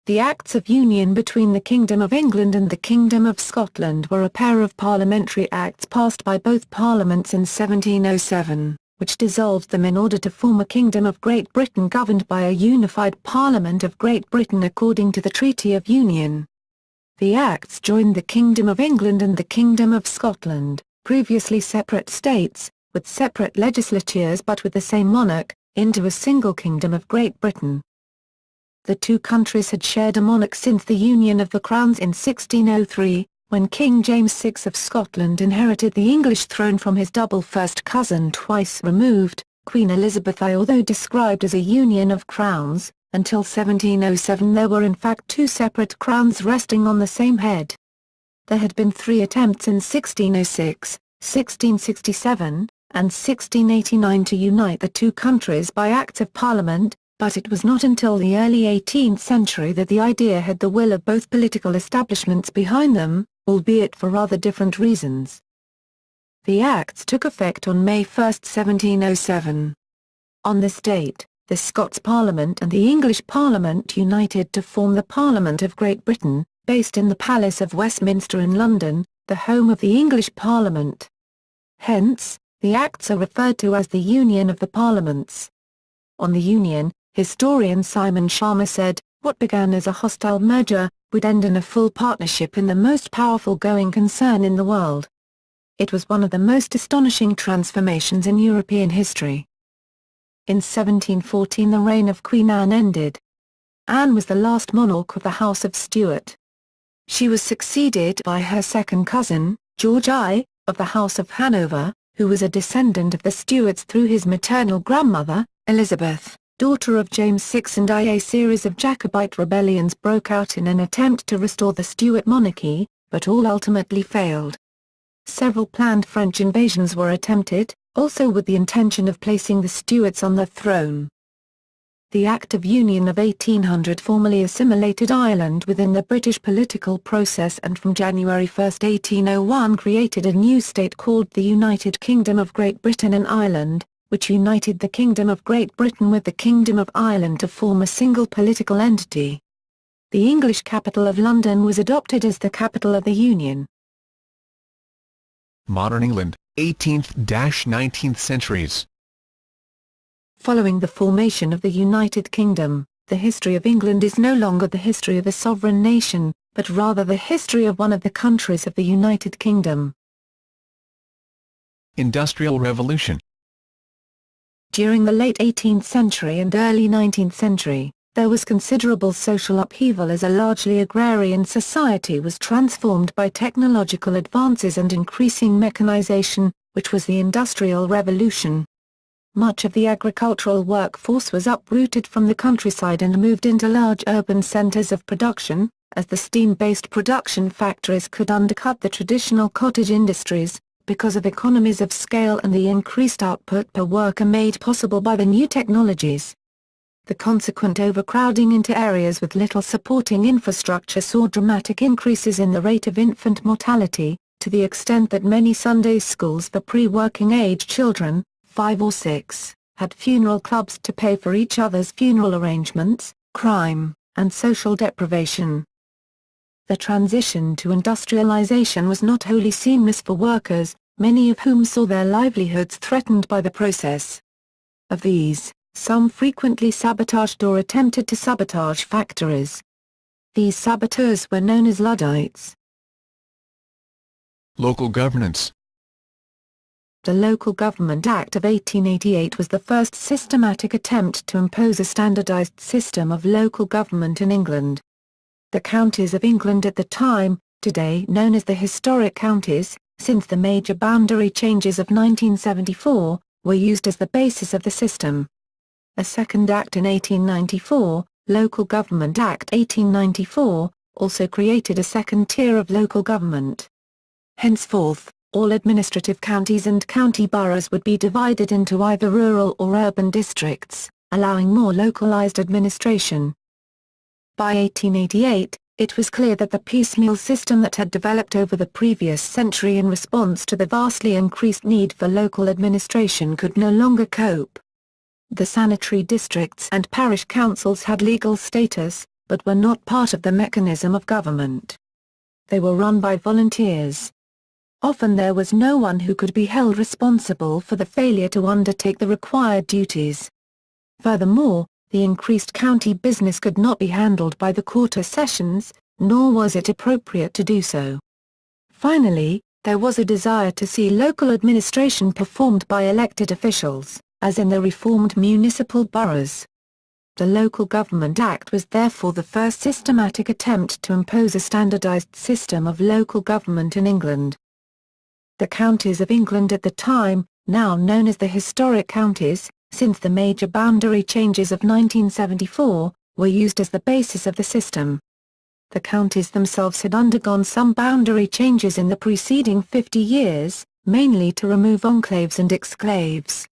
The Acts of Union between the Kingdom of England and the Kingdom of Scotland were a pair of parliamentary acts passed by both parliaments in 1707, which dissolved them in order to form a Kingdom of Great Britain governed by a unified Parliament of Great Britain according to the Treaty of Union. The Acts joined the Kingdom of England and the Kingdom of Scotland, previously separate states, with separate legislatures but with the same monarch, into a single Kingdom of Great Britain. The two countries had shared a monarch since the union of the crowns in 1603, when King James VI of Scotland inherited the English throne from his double first cousin twice removed, Queen Elizabeth I. Although described as a union of crowns, until 1707 there were in fact two separate crowns resting on the same head. There had been 3 attempts in 1606, 1667, and 1689 to unite the two countries by Acts of Parliament, but it was not until the early 18th century that the idea had the will of both political establishments behind them, albeit for rather different reasons. The Acts took effect on May 1, 1707. On this date, the Scots Parliament and the English Parliament united to form the Parliament of Great Britain, based in the Palace of Westminster in London, the home of the English Parliament. Hence, the Acts are referred to as the Union of the Parliaments. On the Union, historian Simon Sharma said, "What began as a hostile merger, would end in a full partnership in the most powerful going concern in the world." It was one of the most astonishing transformations in European history. In 1714 the reign of Queen Anne ended. Anne was the last monarch of the House of Stuart. She was succeeded by her second cousin, George I, of the House of Hanover, who was a descendant of the Stuarts through his maternal grandmother, Elizabeth, daughter of James VI, and a series of Jacobite rebellions broke out in an attempt to restore the Stuart monarchy, but all ultimately failed. Several planned French invasions were attempted, also with the intention of placing the Stuarts on the throne. The Act of Union of 1800 formally assimilated Ireland within the British political process, and from January 1, 1801 created a new state called the United Kingdom of Great Britain and Ireland, which united the Kingdom of Great Britain with the Kingdom of Ireland to form a single political entity. The English capital of London was adopted as the capital of the Union. Modern England, 18th–19th centuries. Following the formation of the United Kingdom, the history of England is no longer the history of a sovereign nation, but rather the history of one of the countries of the United Kingdom. Industrial Revolution. During the late 18th century and early 19th century, there was considerable social upheaval as a largely agrarian society was transformed by technological advances and increasing mechanization, which was the Industrial Revolution. Much of the agricultural workforce was uprooted from the countryside and moved into large urban centers of production, as the steam-based production factories could undercut the traditional cottage industries, because of economies of scale and the increased output per worker made possible by the new technologies. The consequent overcrowding into areas with little supporting infrastructure saw dramatic increases in the rate of infant mortality, to the extent that many Sunday schools for pre-working age children, 5 or 6, had funeral clubs to pay for each other's funeral arrangements, crime, and social deprivation. The transition to industrialization was not wholly seamless for workers, many of whom saw their livelihoods threatened by the process. Of these, some frequently sabotaged or attempted to sabotage factories. These saboteurs were known as Luddites. Local governance. The Local Government Act of 1888 was the first systematic attempt to impose a standardized system of local government in England. The counties of England at the time, today known as the historic counties, since the major boundary changes of 1974, were used as the basis of the system. A second act in 1894, Local Government Act 1894, also created a second tier of local government. Henceforth, all administrative counties and county boroughs would be divided into either rural or urban districts, allowing more localized administration. By 1888, it was clear that the piecemeal system that had developed over the previous century in response to the vastly increased need for local administration could no longer cope. The sanitary districts and parish councils had legal status, but were not part of the mechanism of government. They were run by volunteers. Often there was no one who could be held responsible for the failure to undertake the required duties. Furthermore, the increased county business could not be handled by the quarter sessions, nor was it appropriate to do so. Finally, there was a desire to see local administration performed by elected officials, as in the reformed municipal boroughs. The Local Government Act was therefore the first systematic attempt to impose a standardized system of local government in England. The counties of England at the time, now known as the historic counties, since the major boundary changes of 1974, were used as the basis of the system. The counties themselves had undergone some boundary changes in the preceding 50 years, mainly to remove enclaves and exclaves.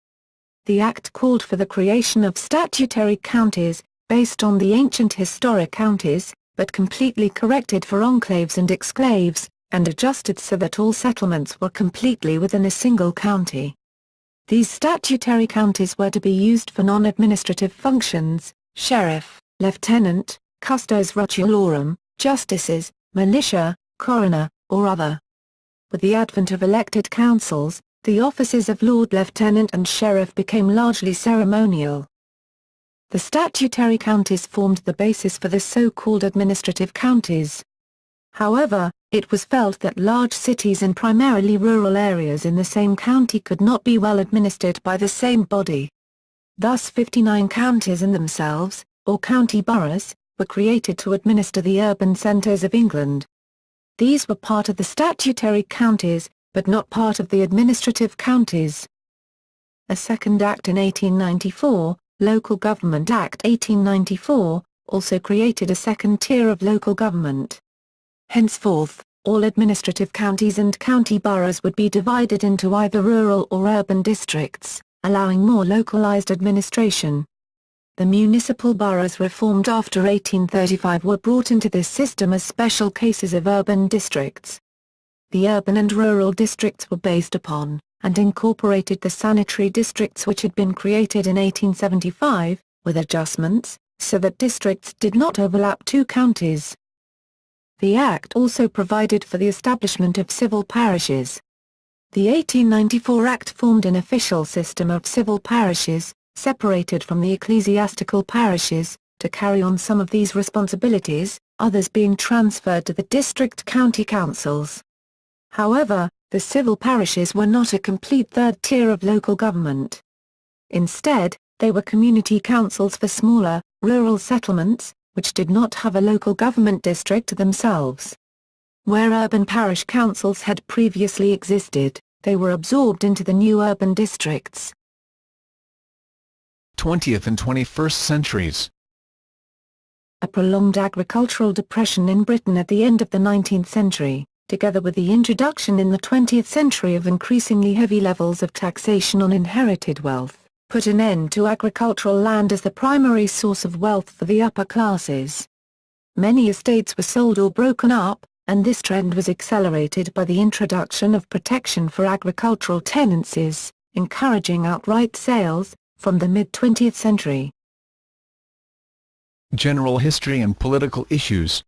The Act called for the creation of statutory counties, based on the ancient historic counties, but completely corrected for enclaves and exclaves, and adjusted so that all settlements were completely within a single county. These statutory counties were to be used for non-administrative functions: sheriff, lieutenant, custos rotularum, justices, militia, coroner, or other. With the advent of elected councils, the offices of Lord Lieutenant and Sheriff became largely ceremonial. The statutory counties formed the basis for the so-called administrative counties. However, it was felt that large cities and primarily rural areas in the same county could not be well administered by the same body. Thus 59 counties in themselves, or county boroughs, were created to administer the urban centres of England. These were part of the statutory counties, but not part of the administrative counties. A second act in 1894, Local Government Act 1894, also created a second tier of local government. Henceforth, all administrative counties and county boroughs would be divided into either rural or urban districts, allowing more localized administration. The municipal boroughs reformed after 1835 were brought into this system as special cases of urban districts. The urban and rural districts were based upon, and incorporated the sanitary districts which had been created in 1875, with adjustments, so that districts did not overlap two counties. The Act also provided for the establishment of civil parishes. The 1894 Act formed an official system of civil parishes, separated from the ecclesiastical parishes, to carry on some of these responsibilities, others being transferred to the district county councils. However, the civil parishes were not a complete third tier of local government. Instead, they were community councils for smaller, rural settlements, which did not have a local government district to themselves. Where urban parish councils had previously existed, they were absorbed into the new urban districts. 20th and 21st centuries. A prolonged agricultural depression in Britain at the end of the 19th century, together with the introduction in the 20th century of increasingly heavy levels of taxation on inherited wealth, put an end to agricultural land as the primary source of wealth for the upper classes. Many estates were sold or broken up, and this trend was accelerated by the introduction of protection for agricultural tenancies, encouraging outright sales, from the mid-20th century. General history and political issues.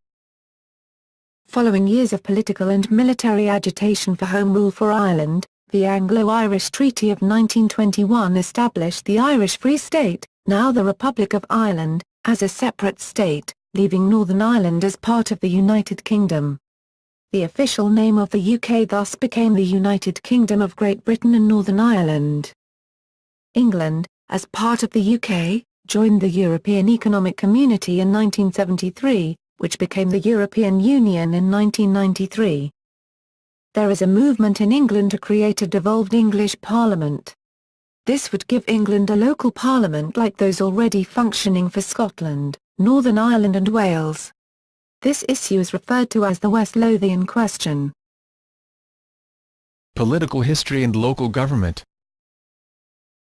Following years of political and military agitation for Home Rule for Ireland, the Anglo-Irish Treaty of 1921 established the Irish Free State, now the Republic of Ireland, as a separate state, leaving Northern Ireland as part of the United Kingdom. The official name of the UK thus became the United Kingdom of Great Britain and Northern Ireland. England, as part of the UK, joined the European Economic Community in 1973, which became the European Union in 1993. There is a movement in England to create a devolved English Parliament. This would give England a local parliament like those already functioning for Scotland, Northern Ireland and Wales. This issue is referred to as the West Lothian Question. Political history and local government.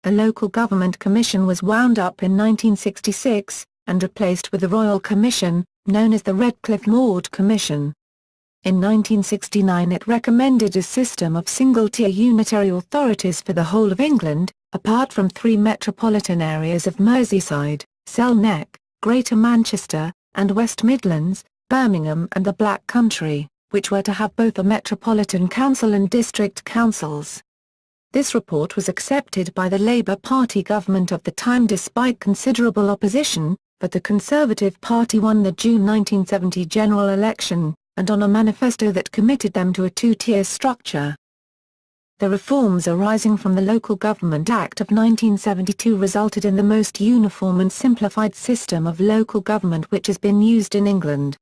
The Local Government Commission was wound up in 1966, and replaced with the Royal Commission, known as the Redcliffe-Maud Commission. In 1969 it recommended a system of single-tier unitary authorities for the whole of England, apart from three metropolitan areas of Merseyside, Selkirk, Greater Manchester, and West Midlands, Birmingham and the Black Country, which were to have both a metropolitan council and district councils. This report was accepted by the Labour Party government of the time despite considerable opposition, but the Conservative Party won the June 1970 general election, and on a manifesto that committed them to a two-tier structure. The reforms arising from the Local Government Act of 1972 resulted in the most uniform and simplified system of local government which has been used in England.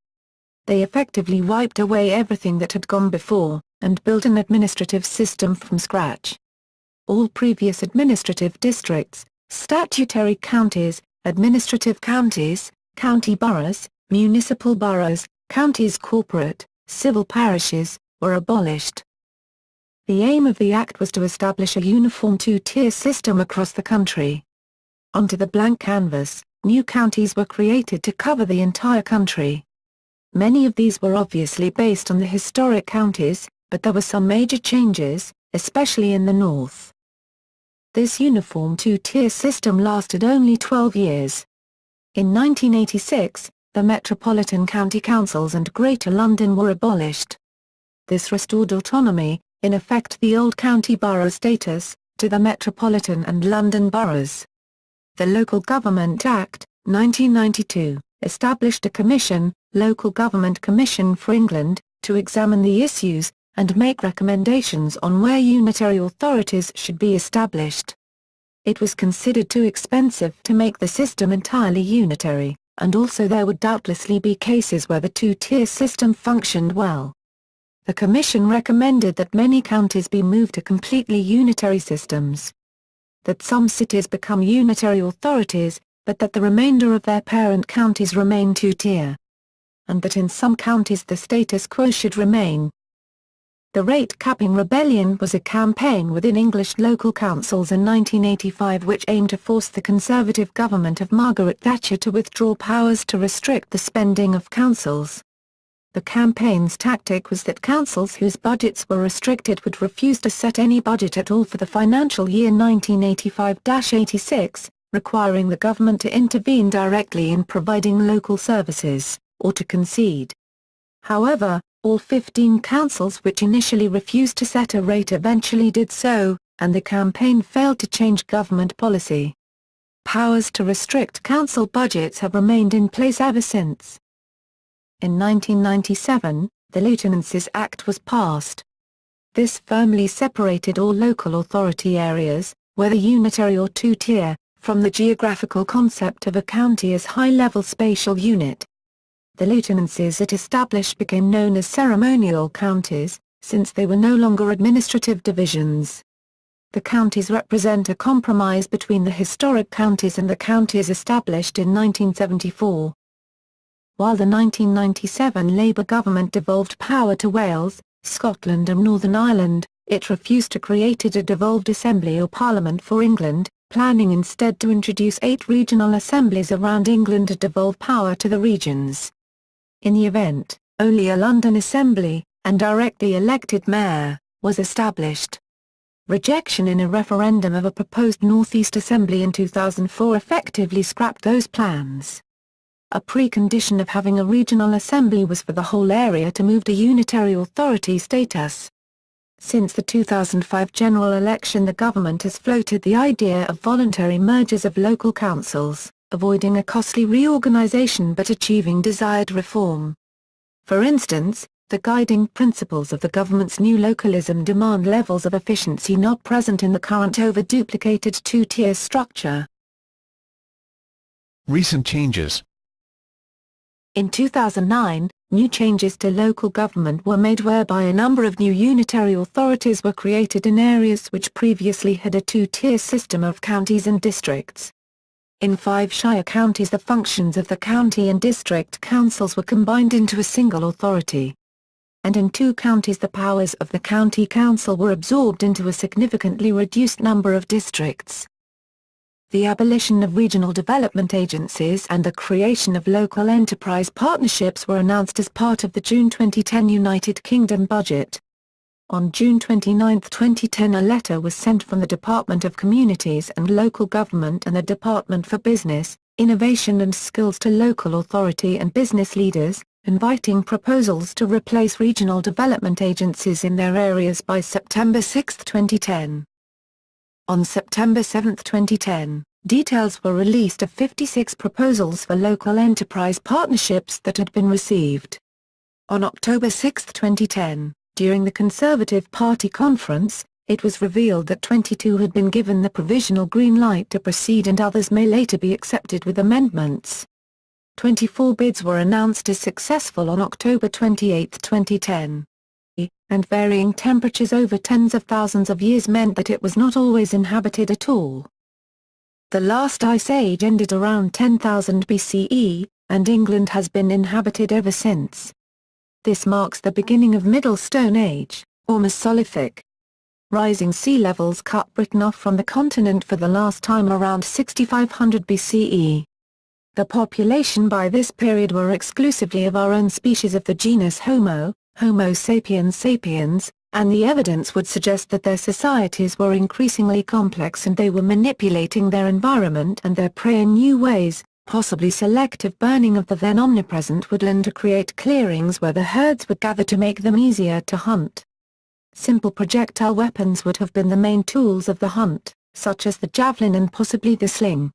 They effectively wiped away everything that had gone before, and built an administrative system from scratch. All previous administrative districts, statutory counties, administrative counties, county boroughs, municipal boroughs, counties corporate, civil parishes, were abolished. The aim of the Act was to establish a uniform two-tier system across the country. Onto the blank canvas, new counties were created to cover the entire country. Many of these were obviously based on the historic counties, but there were some major changes, especially in the north. This uniform two-tier system lasted only 12 years. In 1986, the Metropolitan County Councils and Greater London were abolished. This restored autonomy, in effect the old county borough status, to the Metropolitan and London boroughs. The Local Government Act, 1992, established a commission, Local Government Commission for England, to examine the issues, and make recommendations on where unitary authorities should be established. It was considered too expensive to make the system entirely unitary, and also there would doubtlessly be cases where the two-tier system functioned well. The commission recommended that many counties be moved to completely unitary systems. That some cities become unitary authorities, but that the remainder of their parent counties remain two-tier. And that in some counties the status quo should remain. The rate-capping rebellion was a campaign within English local councils in 1985 which aimed to force the Conservative government of Margaret Thatcher to withdraw powers to restrict the spending of councils. The campaign's tactic was that councils whose budgets were restricted would refuse to set any budget at all for the financial year 1985-86, requiring the government to intervene directly in providing local services, or to concede. However, all 15 councils which initially refused to set a rate eventually did so, and the campaign failed to change government policy. Powers to restrict council budgets have remained in place ever since. In 1997, the Lieutenancies Act was passed. This firmly separated all local authority areas, whether unitary or two-tier, from the geographical concept of a county as high-level spatial unit. The lieutenancies it established became known as ceremonial counties, since they were no longer administrative divisions. The counties represent a compromise between the historic counties and the counties established in 1974. While the 1997 Labour government devolved power to Wales, Scotland and Northern Ireland, it refused to create a devolved assembly or parliament for England, planning instead to introduce 8 regional assemblies around England to devolve power to the regions. In the event, only a London Assembly, and directly elected mayor, was established. Rejection in a referendum of a proposed North East Assembly in 2004 effectively scrapped those plans. A precondition of having a regional assembly was for the whole area to move to unitary authority status. Since the 2005 general election, the government has floated the idea of voluntary mergers of local councils, avoiding a costly reorganization but achieving desired reform. For instance, the guiding principles of the government's new localism demand levels of efficiency not present in the current over-duplicated two-tier structure. Recent changes. In 2009, new changes to local government were made whereby a number of new unitary authorities were created in areas which previously had a two-tier system of counties and districts. In 5 shire counties the functions of the county and district councils were combined into a single authority. And in 2 counties the powers of the county council were absorbed into a significantly reduced number of districts. The abolition of regional development agencies and the creation of local enterprise partnerships were announced as part of the June 2010 United Kingdom budget. On June 29, 2010 a letter was sent from the Department of Communities and Local Government and the Department for Business, Innovation and Skills to local authority and business leaders, inviting proposals to replace regional development agencies in their areas by September 6, 2010. On September 7, 2010, details were released of 56 proposals for local enterprise partnerships that had been received. On October 6, 2010, during the Conservative Party conference, it was revealed that 22 had been given the provisional green light to proceed and others may later be accepted with amendments. 24 bids were announced as successful on October 28, 2010. And varying temperatures over tens of thousands of years meant that it was not always inhabited at all. The last ice age ended around 10,000 BCE, and England has been inhabited ever since. This marks the beginning of Middle Stone Age, or Mesolithic. Rising sea levels cut Britain off from the continent for the last time around 6500 BCE. The population by this period were exclusively of our own species of the genus Homo, Homo sapiens sapiens, and the evidence would suggest that their societies were increasingly complex and they were manipulating their environment and their prey in new ways, possibly selective burning of the then omnipresent woodland to create clearings where the herds would gather to make them easier to hunt. Simple projectile weapons would have been the main tools of the hunt, such as the javelin and possibly the sling.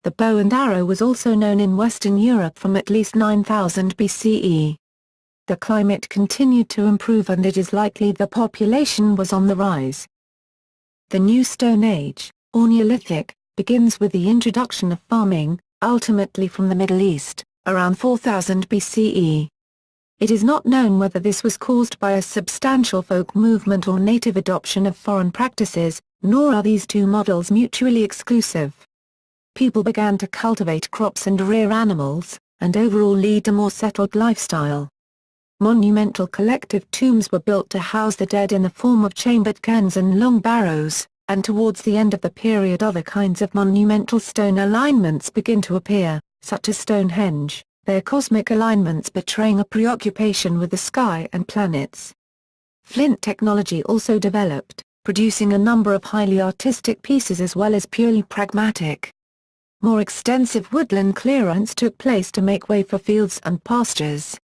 The bow and arrow was also known in Western Europe from at least 9000 BCE. The climate continued to improve and it is likely the population was on the rise. The New Stone Age, or Neolithic, begins with the introduction of farming, ultimately from the Middle East, around 4000 BCE. It is not known whether this was caused by a substantial folk movement or native adoption of foreign practices, nor are these two models mutually exclusive. People began to cultivate crops and rear animals, and overall lead a more settled lifestyle. Monumental collective tombs were built to house the dead in the form of chambered cairns and long barrows, and towards the end of the period other kinds of monumental stone alignments begin to appear, such as Stonehenge, their cosmic alignments betraying a preoccupation with the sky and planets. Flint technology also developed, producing a number of highly artistic pieces as well as purely pragmatic. More extensive woodland clearance took place to make way for fields and pastures.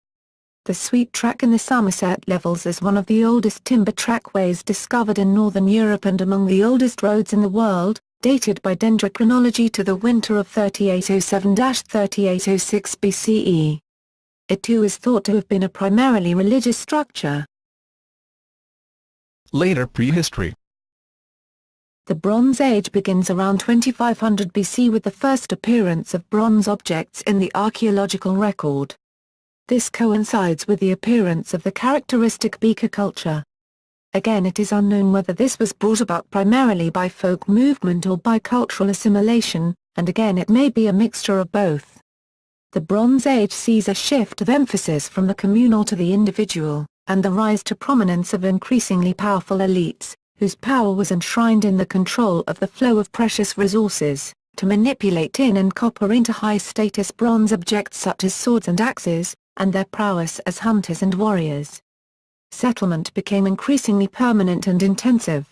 The Sweet Track in the Somerset Levels is one of the oldest timber trackways discovered in northern Europe and among the oldest roads in the world, dated by dendrochronology to the winter of 3807–3806 BCE. It too is thought to have been a primarily religious structure. Later prehistory. The Bronze Age begins around 2500 BC with the first appearance of bronze objects in the archaeological record. This coincides with the appearance of the characteristic beaker culture. Again, it is unknown whether this was brought about primarily by folk movement or by cultural assimilation, and again it may be a mixture of both. The Bronze Age sees a shift of emphasis from the communal to the individual, and the rise to prominence of increasingly powerful elites, whose power was enshrined in the control of the flow of precious resources, to manipulate tin and copper into high-status bronze objects such as swords and axes, and their prowess as hunters and warriors. Settlement became increasingly permanent and intensive.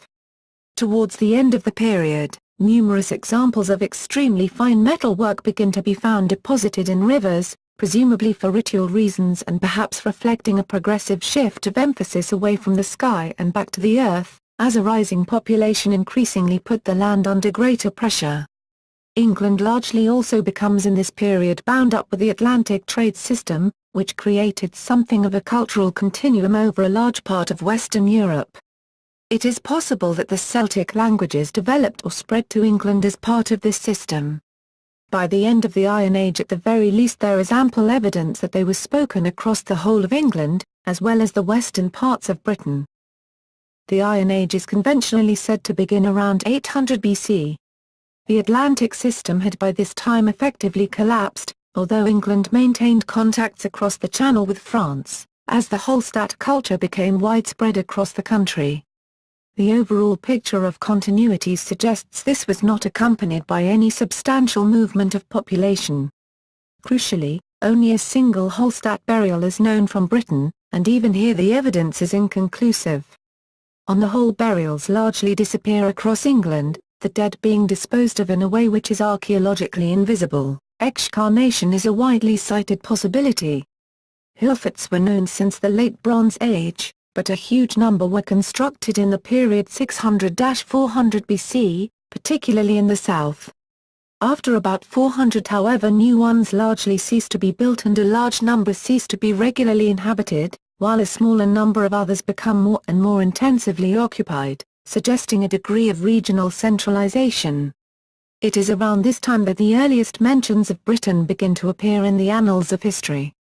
Towards the end of the period, numerous examples of extremely fine metalwork begin to be found deposited in rivers, presumably for ritual reasons and perhaps reflecting a progressive shift of emphasis away from the sky and back to the earth, as a rising population increasingly put the land under greater pressure. England largely also becomes in this period bound up with the Atlantic trade system, which created something of a cultural continuum over a large part of Western Europe. It is possible that the Celtic languages developed or spread to England as part of this system. By the end of the Iron Age at the very least there is ample evidence that they were spoken across the whole of England, as well as the western parts of Britain. The Iron Age is conventionally said to begin around 800 BC. The Atlantic system had by this time effectively collapsed, although England maintained contacts across the Channel with France, as the Hallstatt culture became widespread across the country. The overall picture of continuity suggests this was not accompanied by any substantial movement of population. Crucially, only a single Hallstatt burial is known from Britain, and even here the evidence is inconclusive. On the whole, burials largely disappear across England, the dead being disposed of in a way which is archaeologically invisible. Excarnation is a widely cited possibility. Hill forts were known since the Late Bronze Age, but a huge number were constructed in the period 600–400 BC, particularly in the south. After about 400, however, new ones largely ceased to be built and a large number ceased to be regularly inhabited, while a smaller number of others become more and more intensively occupied, suggesting a degree of regional centralization. It is around this time that the earliest mentions of Britain begin to appear in the annals of history.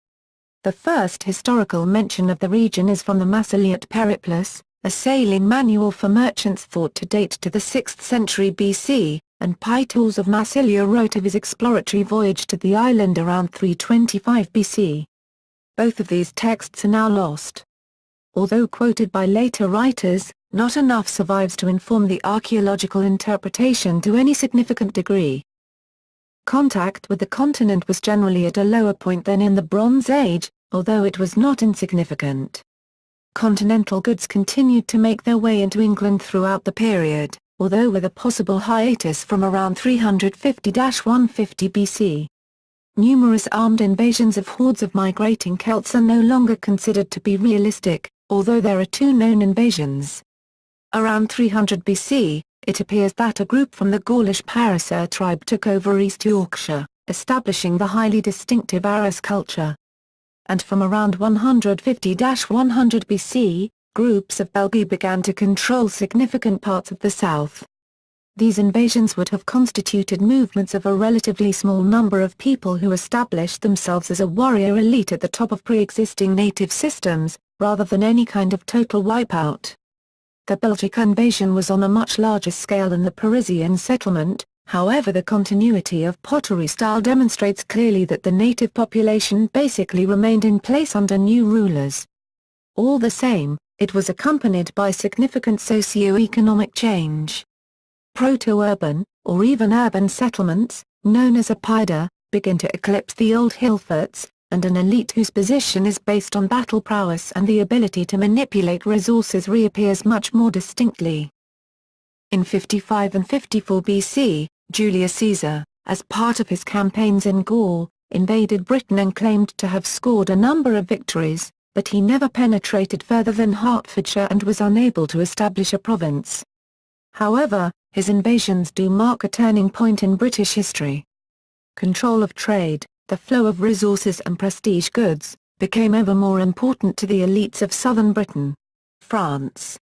The first historical mention of the region is from the Massiliot Periplus, a sailing manual for merchants thought to date to the 6th century BC, and Pytles of Massilia wrote of his exploratory voyage to the island around 325 BC. Both of these texts are now lost. Although quoted by later writers, not enough survives to inform the archaeological interpretation to any significant degree. Contact with the continent was generally at a lower point than in the Bronze Age, although it was not insignificant. Continental goods continued to make their way into England throughout the period, although with a possible hiatus from around 350–150 BC. Numerous armed invasions of hordes of migrating Celts are no longer considered to be realistic, although there are two known invasions. Around 300 BC, it appears that a group from the Gaulish Parasur tribe took over East Yorkshire, establishing the highly distinctive Arras culture. And from around 150–100 BC, groups of Belgae began to control significant parts of the south. These invasions would have constituted movements of a relatively small number of people who established themselves as a warrior elite at the top of pre-existing native systems, rather than any kind of total wipeout. The Belgic invasion was on a much larger scale than the Parisian settlement, however the continuity of pottery style demonstrates clearly that the native population basically remained in place under new rulers. All the same, it was accompanied by significant socio-economic change. Proto-urban, or even urban settlements, known as Apida, begin to eclipse the old hill forts, and an elite whose position is based on battle prowess and the ability to manipulate resources reappears much more distinctly. In 55 and 54 BC, Julius Caesar, as part of his campaigns in Gaul, invaded Britain and claimed to have scored a number of victories, but he never penetrated further than Hertfordshire and was unable to establish a province. However, his invasions do mark a turning point in British history. Control of trade, the flow of resources and prestige goods, became ever more important to the elites of southern Britain. France.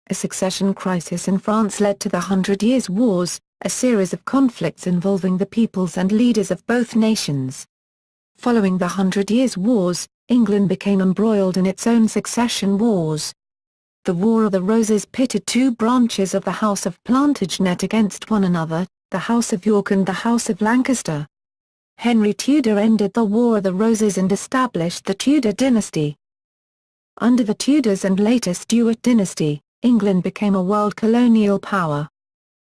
A succession crisis in France led to the 100 Years' Wars, a series of conflicts involving the peoples and leaders of both nations. Following the 100 Years' Wars, England became embroiled in its own succession wars. The War of the Roses pitted two branches of the House of Plantagenet against one another, the House of York and the House of Lancaster. Henry Tudor ended the War of the Roses and established the Tudor dynasty. Under the Tudors and later Stuart dynasty, England became a world colonial power.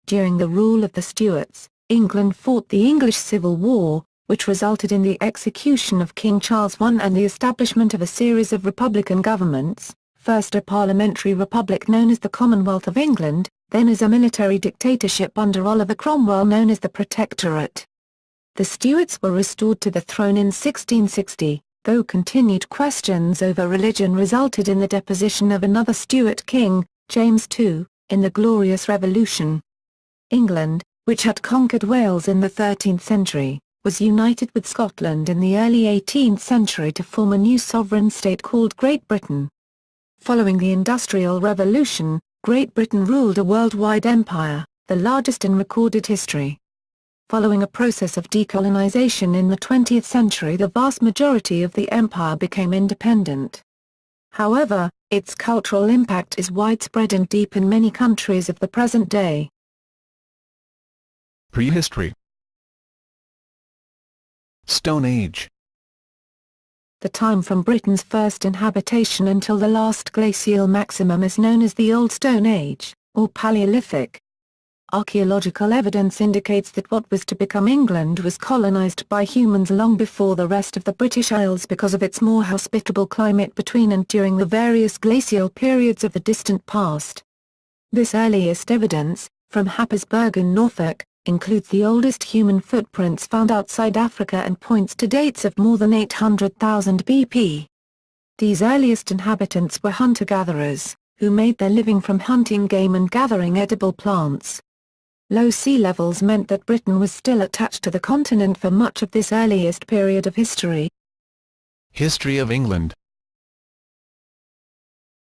During the rule of the Stuarts, England fought the English Civil War, which resulted in the execution of King Charles I and the establishment of a series of republican governments, first a parliamentary republic known as the Commonwealth of England, then as a military dictatorship under Oliver Cromwell known as the Protectorate. The Stuarts were restored to the throne in 1660, though continued questions over religion resulted in the deposition of another Stuart king, James II, in the Glorious Revolution. England, which had conquered Wales in the 13th century, was united with Scotland in the early 18th century to form a new sovereign state called Great Britain. Following the Industrial Revolution, Great Britain ruled a worldwide empire, the largest in recorded history. Following a process of decolonization in the 20th century, the vast majority of the empire became independent. However, its cultural impact is widespread and deep in many countries of the present day. Prehistory. Stone Age. The time from Britain's first inhabitation until the last glacial maximum is known as the Old Stone Age, or Paleolithic. Archaeological evidence indicates that what was to become England was colonized by humans long before the rest of the British Isles because of its more hospitable climate between and during the various glacial periods of the distant past. This earliest evidence, from Happisburgh in Norfolk, includes the oldest human footprints found outside Africa and points to dates of more than 800,000 BP. These earliest inhabitants were hunter-gatherers, who made their living from hunting game and gathering edible plants. Low sea levels meant that Britain was still attached to the continent for much of this earliest period of history. History of England.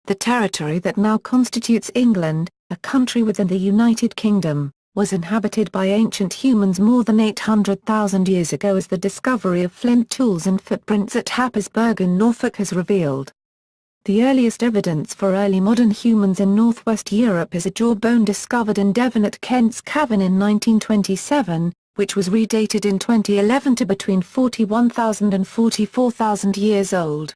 The territory that now constitutes England, a country within the United Kingdom, was inhabited by ancient humans more than 800,000 years ago, as the discovery of flint tools and footprints at Happisburgh in Norfolk has revealed. The earliest evidence for early modern humans in northwest Europe is a jawbone discovered in Devon at Kent's Cavern in 1927, which was redated in 2011 to between 41,000 and 44,000 years old.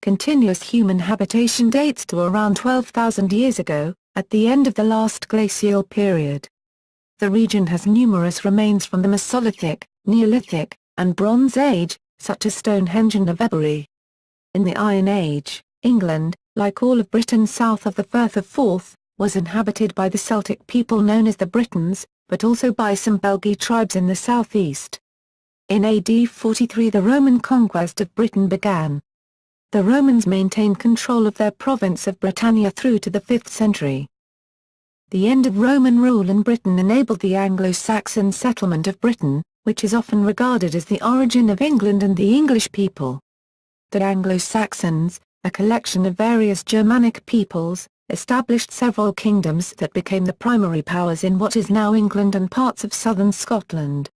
Continuous human habitation dates to around 12,000 years ago, at the end of the last glacial period. The region has numerous remains from the Mesolithic, Neolithic, and Bronze Age, such as Stonehenge and Avebury. In the Iron Age, England, like all of Britain south of the Firth of Forth, was inhabited by the Celtic people known as the Britons, but also by some Belgae tribes in the southeast. In AD 43 the Roman conquest of Britain began. The Romans maintained control of their province of Britannia through to the 5th century. The end of Roman rule in Britain enabled the Anglo-Saxon settlement of Britain, which is often regarded as the origin of England and the English people. The Anglo-Saxons, a collection of various Germanic peoples, established several kingdoms that became the primary powers in what is now England and parts of southern Scotland.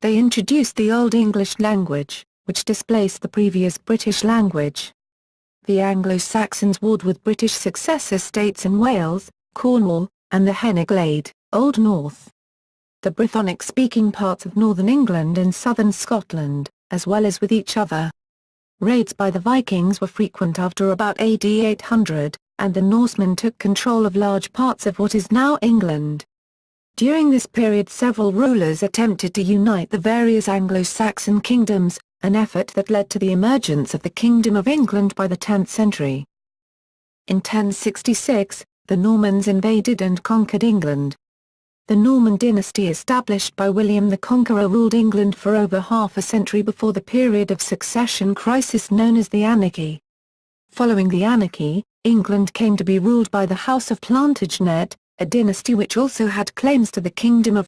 They introduced the Old English language, which displaced the previous British language. The Anglo-Saxons warred with British successor states in Wales, Cornwall, and the Hen y Gleed, Old North. The Brythonic-speaking parts of northern England and southern Scotland, as well as with each other. Raids by the Vikings were frequent after about AD 800, and the Norsemen took control of large parts of what is now England. During this period several rulers attempted to unite the various Anglo-Saxon kingdoms, an effort that led to the emergence of the Kingdom of England by the 10th century. In 1066, the Normans invaded and conquered England. The Norman dynasty established by William the Conqueror ruled England for over half a century before the period of succession crisis known as the Anarchy. Following the Anarchy, England came to be ruled by the House of Plantagenet, a dynasty which also had claims to the Kingdom of